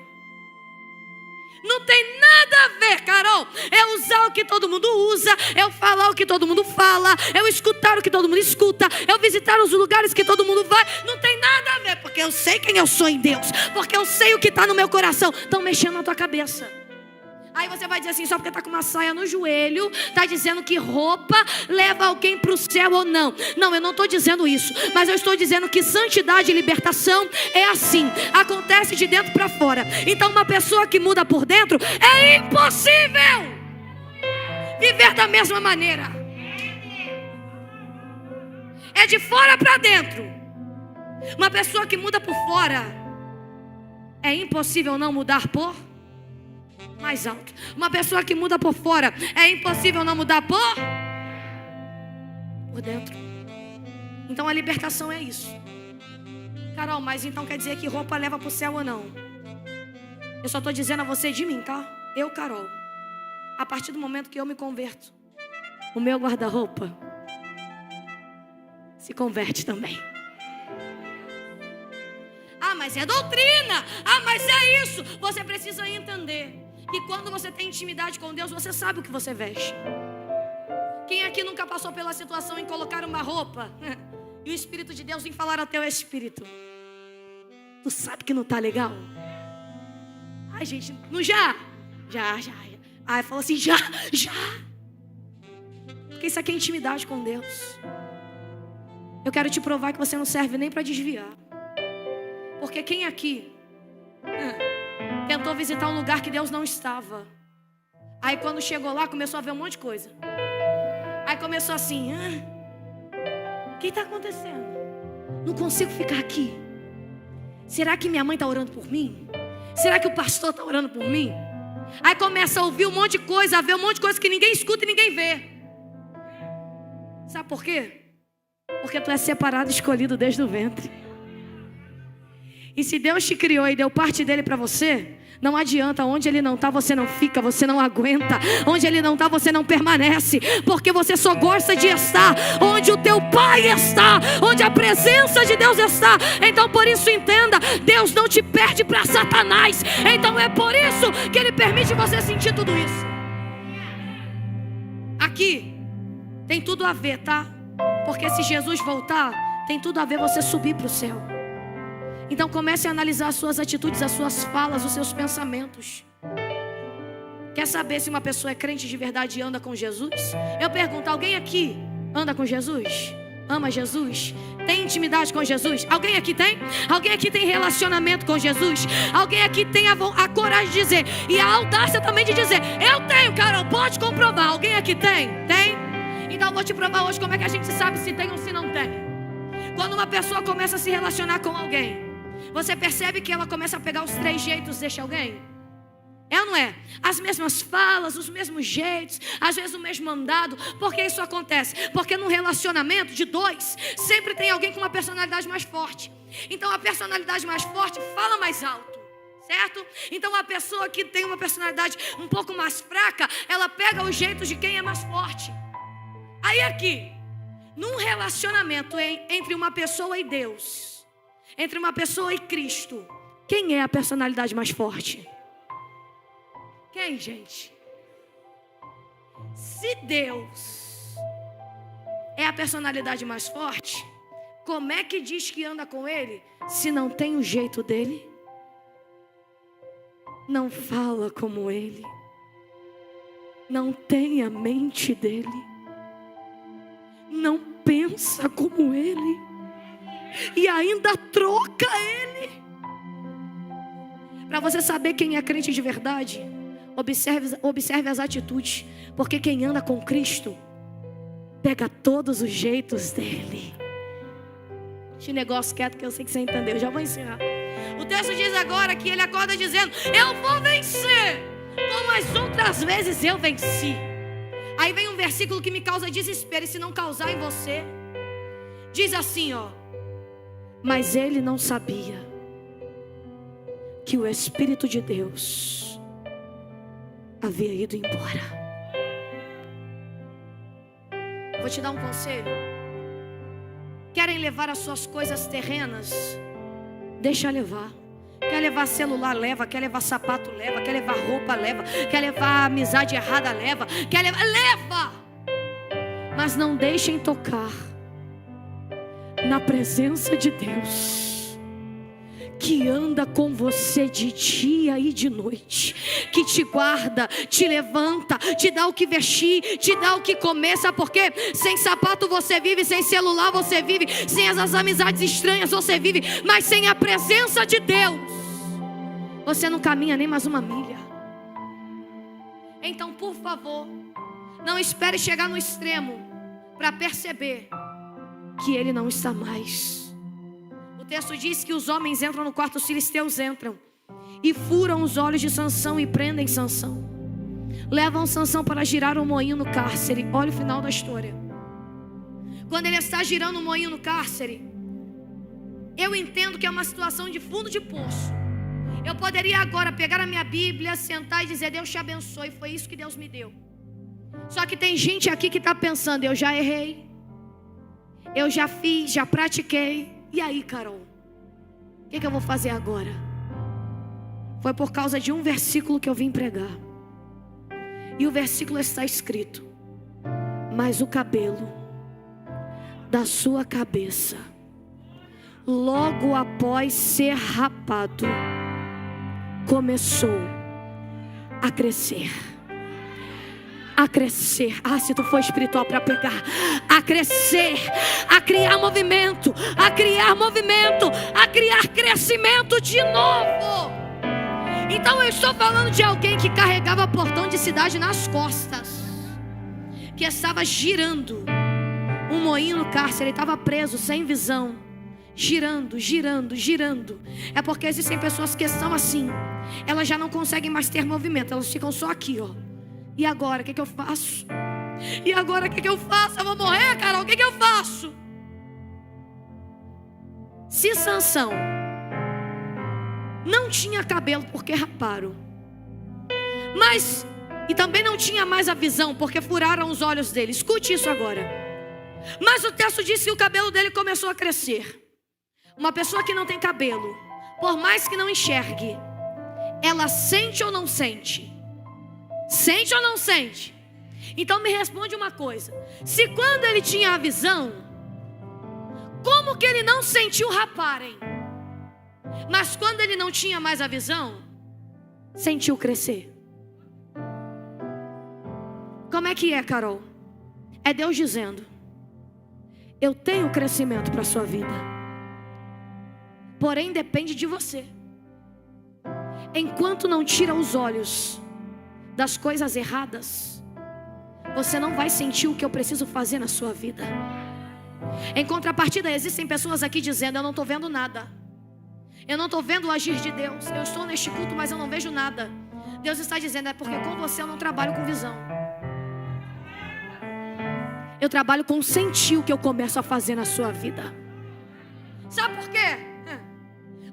Não tem nada a ver, Carol. É usar o que todo mundo usa, é eu falar o que todo mundo fala, é eu escutar o que todo mundo escuta, é eu visitar os lugares que todo mundo vai. Não tem nada a ver, porque eu sei quem eu sou em Deus, porque eu sei o que está no meu coração. Estão mexendo na tua cabeça. Aí você vai dizer assim: só porque está com uma saia no joelho, está dizendo que roupa leva alguém para o céu ou não? Não, eu não estou dizendo isso. Mas eu estou dizendo que santidade e libertação é assim, acontece de dentro para fora. Então uma pessoa que muda por dentro, é impossível viver da mesma maneira. É de fora para dentro. Uma pessoa que muda por fora, é impossível não mudar por mais alto. Uma pessoa que muda por fora, é impossível não mudar por dentro. Então a libertação é isso. Carol, mas então quer dizer que roupa leva para o céu ou não? Eu só estou dizendo a você de mim, tá? Eu, Carol, a partir do momento que eu me converto, o meu guarda-roupa se converte também. Ah, mas é doutrina. Ah, mas é isso. Você precisa entender que quando você tem intimidade com Deus, você sabe o que você veste. Quem aqui nunca passou pela situação em colocar uma roupa e o Espírito de Deus vem falar ao teu espírito: tu sabe que não tá legal? Ai, gente, não já. Ai, falou assim: já. Porque isso aqui é intimidade com Deus. Eu quero te provar que você não serve nem para desviar. Porque quem aqui tentou visitar um lugar que Deus não estava, aí quando chegou lá começou a ver um monte de coisa. Aí começou assim: que está acontecendo? Não consigo ficar aqui. Será que minha mãe está orando por mim? Será que o pastor está orando por mim? Aí começa a ouvir um monte de coisa, a ver um monte de coisa que ninguém escuta e ninguém vê. Sabe por quê? Porque tu é separado e escolhido desde o ventre. E se Deus te criou e deu parte dele para você, não adianta, onde ele não está você não fica, você não aguenta. Onde ele não está você não permanece, porque você só gosta de estar onde o teu Pai está, onde a presença de Deus está. Então por isso entenda, Deus não te perde para Satanás. Então é por isso que ele permite você sentir tudo isso. Aqui tem tudo a ver, tá? Porque se Jesus voltar, tem tudo a ver você subir para o céu. Então comece a analisar as suas atitudes, as suas falas, os seus pensamentos. Quer saber se uma pessoa é crente de verdade e anda com Jesus? Eu pergunto, alguém aqui anda com Jesus? Ama Jesus? Tem intimidade com Jesus? Alguém aqui tem? Alguém aqui tem relacionamento com Jesus? Alguém aqui tem a coragem de dizer, e a audácia também de dizer, eu tenho, Carol, pode comprovar. Alguém aqui tem? Tem? Então eu vou te provar hoje como é que a gente sabe se tem ou se não tem. Quando uma pessoa começa a se relacionar com alguém, você percebe que ela começa a pegar os 3 jeitos deste alguém? É ou não é? As mesmas falas, os mesmos jeitos, às vezes o mesmo andado. Por que isso acontece? Porque num relacionamento de 2, sempre tem alguém com uma personalidade mais forte. Então a personalidade mais forte fala mais alto, certo? Então a pessoa que tem uma personalidade um pouco mais fraca, ela pega os jeitos de quem é mais forte. Aí aqui, num relacionamento entre uma pessoa e Deus, entre uma pessoa e Cristo, quem é a personalidade mais forte? Quem, gente? Se Deus é a personalidade mais forte, como é que diz que anda com Ele se não tem o jeito dele? Não fala como Ele, não tem a mente dele, não pensa como Ele, e ainda troca Ele. Para você saber quem é crente de verdade, observe as atitudes. Porque quem anda com Cristo pega todos os jeitos dele. Esse negócio quieto que eu sei que você entendeu. Já vou encerrar. O texto diz agora que ele acorda dizendo, eu vou vencer como as outras vezes eu venci. Aí vem um versículo que me causa desespero, e se não causar em você, diz assim, ó: mas ele não sabia que o Espírito de Deus havia ido embora. Vou te dar um conselho. Querem levar as suas coisas terrenas? Deixa levar. Quer levar celular, leva. Quer levar sapato, leva. Quer levar roupa, leva. Quer levar amizade errada, leva. Quer levar, leva. Mas não deixem tocar na presença de Deus, que anda com você de dia e de noite, que te guarda, te levanta, te dá o que vestir, te dá o que comer. Sabe por quê? Sem sapato você vive, sem celular você vive, sem as amizades estranhas você vive, mas sem a presença de Deus você não caminha nem mais uma milha. Então, por favor, não espere chegar no extremo para perceber que ele não está mais. O texto diz que os homens entram no quarto, os filisteus entram e furam os olhos de Sansão e prendem Sansão. Levam Sansão para girar um moinho no cárcere. Olha o final da história. Quando ele está girando um moinho no cárcere, eu entendo que é uma situação de fundo de poço. Eu poderia agora pegar a minha Bíblia, sentar e dizer, Deus te abençoe, foi isso que Deus me deu. Só que tem gente aqui que está pensando, eu já errei, eu já fiz, já pratiquei. E aí, Carol? O que eu vou fazer agora? Foi por causa de um versículo que eu vim pregar. E o versículo está escrito: mas o cabelo da sua cabeça, logo após ser rapado, começou a crescer. A crescer. Ah, se tu for espiritual para pegar. A crescer, a criar movimento, a criar movimento, a criar crescimento de novo. Então eu estou falando de alguém que carregava portão de cidade nas costas, que estava girando um moinho no cárcere, ele estava preso, sem visão, girando, girando, girando. É porque existem pessoas que são assim, elas já não conseguem mais ter movimento, elas ficam só aqui, ó. E agora, o que eu faço? E agora, o que eu faço? Eu vou morrer, Carol, o que eu faço? Se Sansão não tinha cabelo porque raparam, mas e também não tinha mais a visão porque furaram os olhos dele. Escute isso agora. Mas o texto diz que o cabelo dele começou a crescer. Uma pessoa que não tem cabelo, por mais que não enxergue, ela sente ou não sente? Sente ou não sente? Então me responde uma coisa. Se quando ele tinha a visão, como que ele não sentiu raparem? Mas quando ele não tinha mais a visão, sentiu crescer. Como é que é, Carol? É Deus dizendo: eu tenho crescimento para a sua vida, porém depende de você. Enquanto não tira os olhos das coisas erradas, você não vai sentir o que eu preciso fazer na sua vida. Em contrapartida, existem pessoas aqui dizendo: eu não estou vendo nada, eu não estou vendo o agir de Deus, eu estou neste culto, mas eu não vejo nada. Deus está dizendo: é porque com você eu não trabalho com visão, eu trabalho com sentir o que eu começo a fazer na sua vida. Sabe por quê?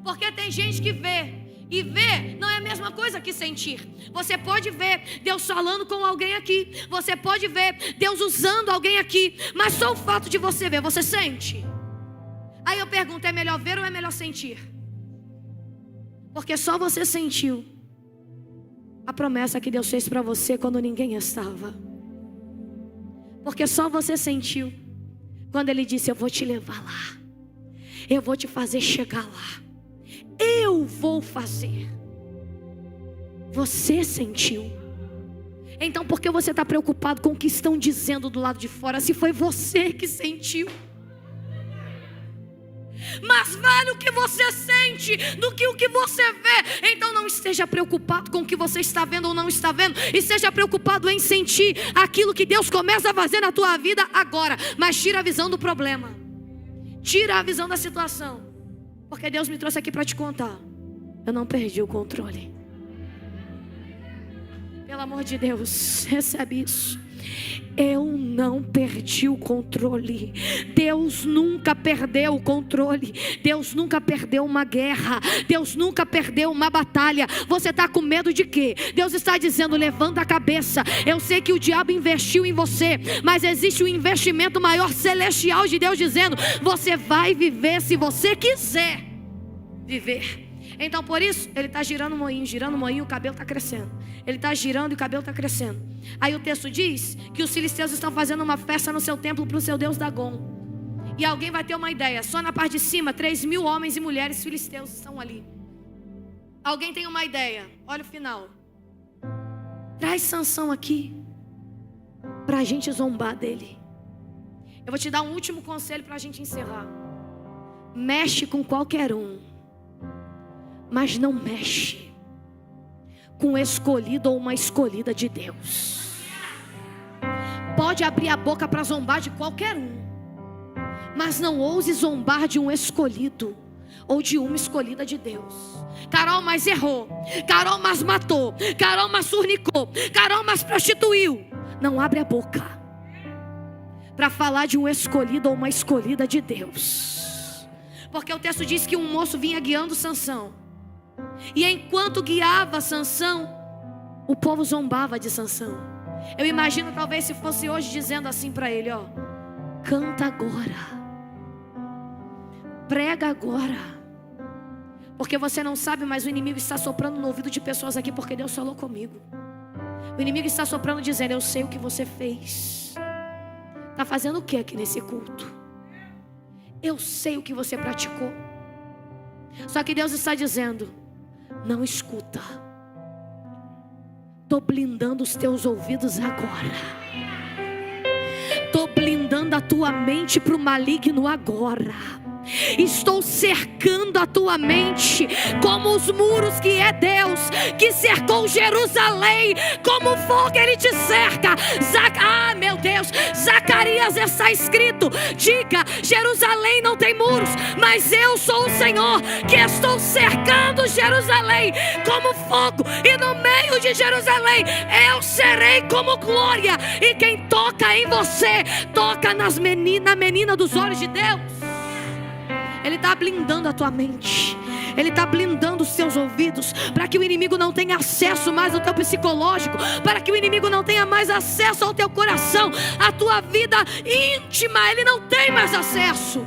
Porque tem gente que vê, e ver não é a mesma coisa que sentir. Você pode ver Deus falando com alguém aqui, você pode ver Deus usando alguém aqui, mas só o fato de você ver, você sente? Aí eu pergunto: é melhor ver ou é melhor sentir? Porque só você sentiu a promessa que Deus fez para você quando ninguém estava. Porque só você sentiu quando Ele disse: eu vou te levar lá, eu vou te fazer chegar lá, eu vou fazer. Você sentiu. Então por que você está preocupado com o que estão dizendo do lado de fora, se foi você que sentiu? Mas vale o que você sente do que o que você vê. Então não esteja preocupado com o que você está vendo ou não está vendo, esteja preocupado em sentir aquilo que Deus começa a fazer na tua vida agora. Mas tira a visão do problema, tira a visão da situação, porque Deus me trouxe aqui para te contar: eu não perdi o controle. Pelo amor de Deus, recebe isso. Eu não perdi o controle. Deus nunca perdeu o controle. Deus nunca perdeu uma guerra. Deus nunca perdeu uma batalha. Você está com medo de quê? Deus está dizendo: levanta a cabeça. Eu sei que o diabo investiu em você, mas existe um investimento maior, celestial, de Deus dizendo: você vai viver se você quiser viver. Então por isso ele está girando o moinho, o cabelo está crescendo. Ele está girando e o cabelo está crescendo. Aí o texto diz que os filisteus estão fazendo uma festa no seu templo para o seu deus Dagom. E alguém vai ter uma ideia: só na parte de cima 3.000 homens e mulheres filisteus estão ali. Alguém tem uma ideia? Olha o final. Traz Sansão aqui para a gente zombar dele. Eu vou te dar um último conselho para a gente encerrar. Mexe com qualquer um, mas não mexe com um escolhido ou uma escolhida de Deus. Pode abrir a boca para zombar de qualquer um, mas não ouse zombar de um escolhido ou de uma escolhida de Deus. Carol, mas errou. Carol, mas matou. Carol, mas fornicou. Carol, mas prostituiu. Não abre a boca para falar de um escolhido ou uma escolhida de Deus. Porque o texto diz que um moço vinha guiando Sansão, e enquanto guiava Sansão, o povo zombava de Sansão. Eu imagino, talvez se fosse hoje, dizendo assim para ele: ó, canta agora, prega agora, porque você não sabe, mas o inimigo está soprando no ouvido de pessoas aqui, porque Deus falou comigo. O inimigo está soprando dizendo: eu sei o que você fez. Está fazendo o que aqui nesse culto? Eu sei o que você praticou. Só que Deus está dizendo: não escuta. Estou blindando os teus ouvidos agora. Estou blindando a tua mente para o maligno agora. Estou cercando a tua mente como os muros que é Deus, que cercou Jerusalém. Como fogo ele te cerca. Meu Deus, Zacarias está escrito: diga, Jerusalém não tem muros, mas eu sou o Senhor que estou cercando Jerusalém como fogo, e no meio de Jerusalém eu serei como glória. E quem toca em você, toca na menina dos olhos de Deus. Ele está blindando a tua mente. Ele está blindando os seus ouvidos, para que o inimigo não tenha acesso mais ao teu psicológico, para que o inimigo não tenha mais acesso ao teu coração, à tua vida íntima. Ele não tem mais acesso.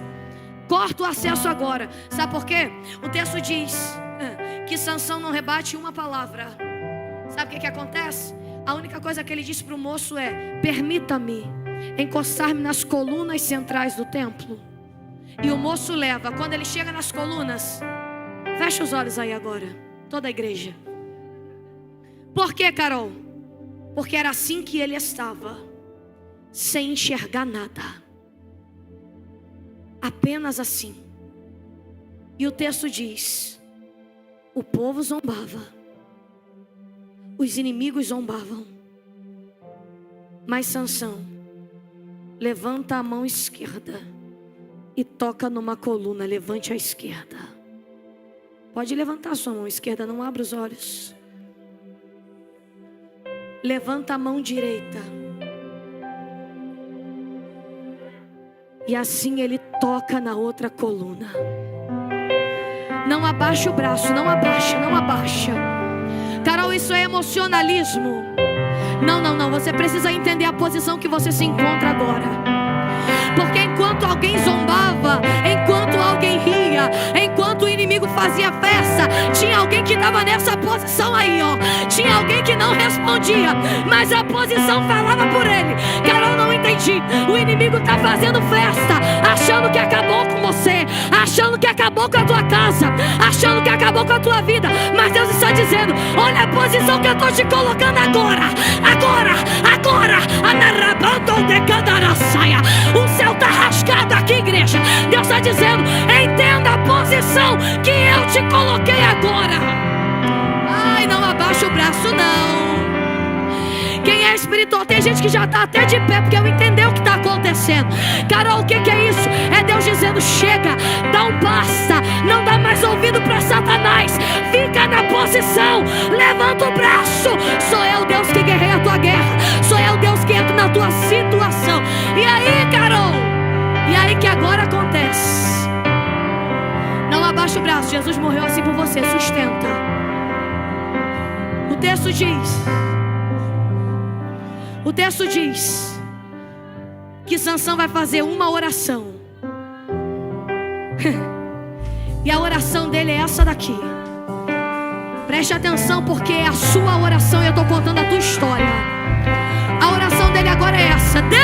Corta o acesso agora. Sabe por quê? O texto diz que Sansão não rebate uma palavra. Sabe o que acontece? A única coisa que ele disse para o moço é: permita-me encostar-me nas colunas centrais do templo. E o moço leva. Quando ele chega nas colunas, fecha os olhos aí agora, toda a igreja. Por quê, Carol? Porque era assim que ele estava, sem enxergar nada, apenas assim. E o texto diz: o povo zombava, os inimigos zombavam, mas Sansão levanta a mão esquerda e toca numa coluna. Levante a esquerda. Pode levantar a sua mão esquerda, não abra os olhos. Levanta a mão direita. E assim ele toca na outra coluna. Não abaixa o braço, não abaixa, não abaixa. Carol, isso é emocionalismo. Não, você precisa entender a posição que você se encontra agora. Porque enquanto alguém zombava, enquanto alguém ria, enquanto o inimigo fazia festa, tinha alguém que estava nessa posição aí, ó. Tinha alguém que não respondia, mas a posição falava por ele. Carol, não entendi. O inimigo está fazendo festa, achando que acabou com você, achando que acabou com a tua casa, achando que acabou com a tua vida. Mas Deus está dizendo: olha a posição que eu estou te colocando agora. O céu está rasgado aqui, igreja. Deus está dizendo: entenda a posição que eu te coloquei agora. Ai, não abaixa o braço, não. Quem é espiritual, tem gente que já está até de pé, porque eu entendeu o que está acontecendo. Carol, o que é isso? É Deus dizendo: chega, dá um basta, não dá mais ouvido para Satanás. Fica na posição, levanta o braço. Sou eu, Deus, que guerreia a tua guerra. Sou eu, Deus, que entra na tua situação. E aí, Carol? E aí que agora acontece? Não abaixa o braço. Jesus morreu assim por você. Sustenta. O texto diz que Sansão vai fazer uma oração. E a oração dele é essa daqui. Preste atenção, porque é a sua oração e eu estou contando a tua história. A oração dele agora é essa: Deus,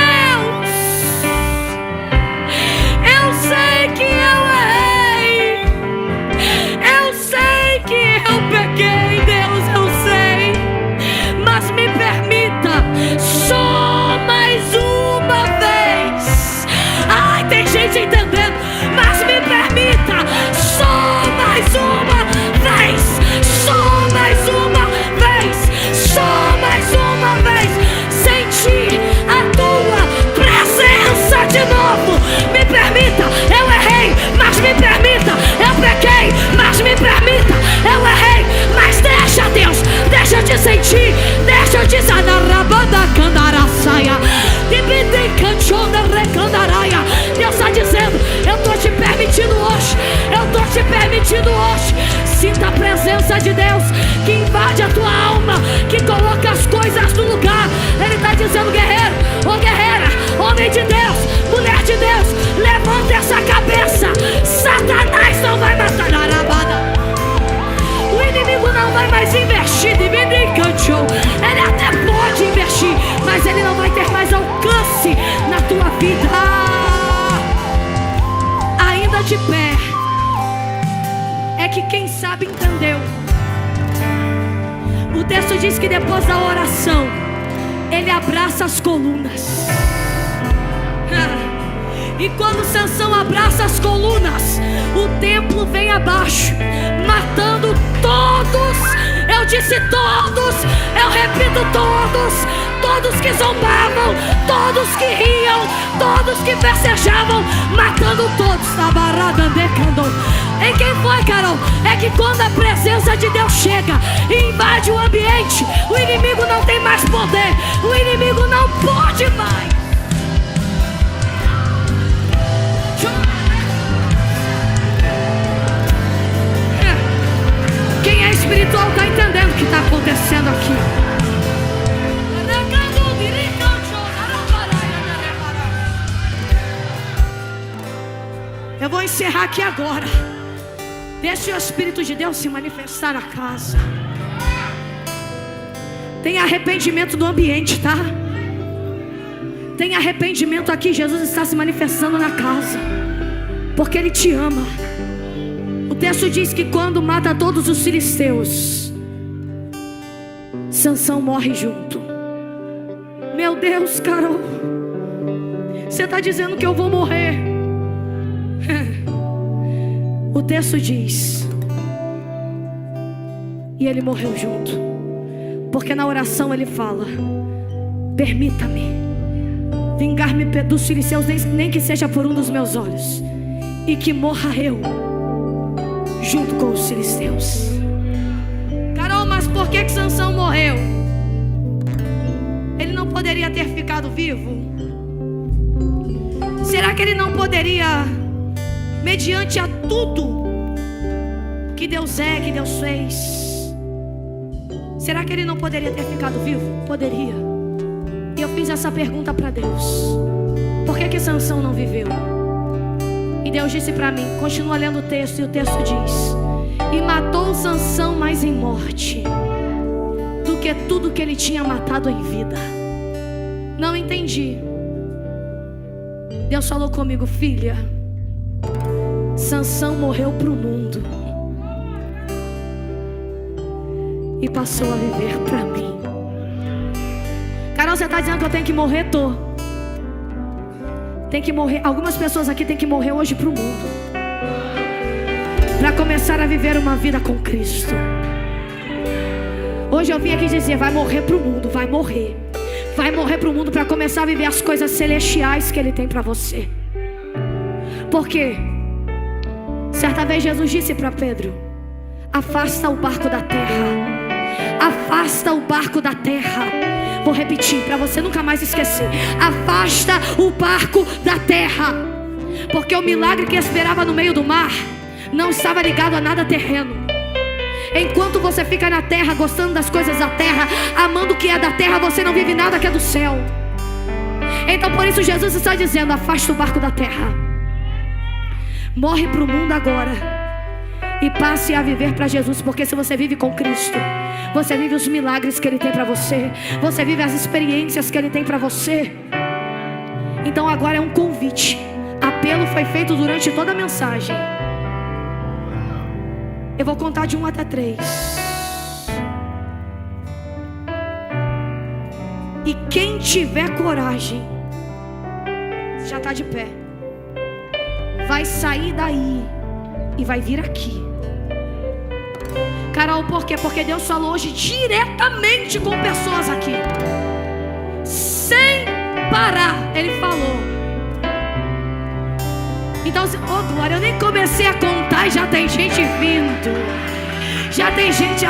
eu sei que eu errei, eu sei que eu pequei, Deus, eu sei, mas me permita só mais uma vez. Ai, tem gente entendendo. Mas me permita só mais uma vez, só mais uma vez, só mais uma vez, sentir a tua presença de novo. Me permita, eu errei, mas me permita, eu pequei, mas me permita, eu errei, mas deixa, Deus, deixa eu te sentir, deixa eu te sanar. Deus está dizendo: eu estou te permitindo hoje, eu estou te permitindo hoje. Sinta a presença de Deus que invade a tua alma, que coloca as coisas no lugar. Ele está dizendo: guerreiro, ou guerreira, homem de Deus, mulher de Deus, levanta essa cabeça. Satanás não vai matar a arabada. O inimigo não vai mais investir. Ele até pode investir, mas ele não vai ter mais alcance na tua vida. Ainda de pé, é que quem sabe entendeu. O texto diz que depois da oração, ele abraça as colunas. E quando Sansão abraça as colunas, o templo vem abaixo, matando todos. Eu disse todos, eu repito todos. Todos que zombavam, todos que riam, todos que festejavam, matando todos. E quem foi, Carol? É que quando a presença de Deus chega e invade o ambiente, o inimigo não tem mais poder, o inimigo não pode mais. Quem é espiritual está entendendo o que está acontecendo aqui. Eu vou encerrar aqui agora. Deixe o Espírito de Deus se manifestar na casa. Tem arrependimento no ambiente, tá? Tem arrependimento aqui. Jesus está se manifestando na casa, porque Ele te ama. O texto diz que quando mata todos os filisteus, Sansão morre junto. Meu Deus, Carol, você está dizendo que eu vou morrer? O texto diz: e ele morreu junto. Porque na oração ele fala: permita-me vingar-me dos filisteus, nem que seja por um dos meus olhos, e que morra eu junto com os filisteus. Carol, mas por que Sansão morreu? Ele não poderia ter ficado vivo? Será que ele não poderia, mediante a tudo que Deus é, que Deus fez, será que ele não poderia ter ficado vivo? Poderia. E eu fiz essa pergunta para Deus: por que Sansão não viveu? E Deus disse para mim, continua lendo o texto, e o texto diz: e matou Sansão mais em morte do que tudo que ele tinha matado em vida. Não entendi. Deus falou comigo: filha, Sansão morreu para o mundo e passou a viver para mim. Carol, você está dizendo que eu tenho que morrer? Tô. Tem que morrer. Algumas pessoas aqui têm que morrer hoje para o mundo, para começar a viver uma vida com Cristo. Hoje eu vim aqui dizer: vai morrer para o mundo, vai morrer. Vai morrer para o mundo para começar a viver as coisas celestiais que Ele tem para você. Por quê? Certa vez Jesus disse para Pedro: afasta o barco da terra. Afasta o barco da terra. Vou repetir para você nunca mais esquecer: afasta o barco da terra. Porque o milagre que esperava no meio do mar não estava ligado a nada terreno. Enquanto você fica na terra, gostando das coisas da terra, amando o que é da terra, você não vive nada que é do céu. Então por isso Jesus está dizendo: afasta o barco da terra. Morre para o mundo agora e passe a viver para Jesus. Porque se você vive com Cristo, você vive os milagres que Ele tem para você, você vive as experiências que Ele tem para você. Então agora é um convite. Apelo foi feito durante toda a mensagem. Eu vou contar de 1 até 3. E quem tiver coragem, já está de pé, vai sair daí e vai vir aqui. Carol, por quê? Porque Deus falou hoje diretamente com pessoas aqui, sem parar. Ele falou. Então, oh glória, eu nem comecei a contar e já tem gente vindo. Já tem gente.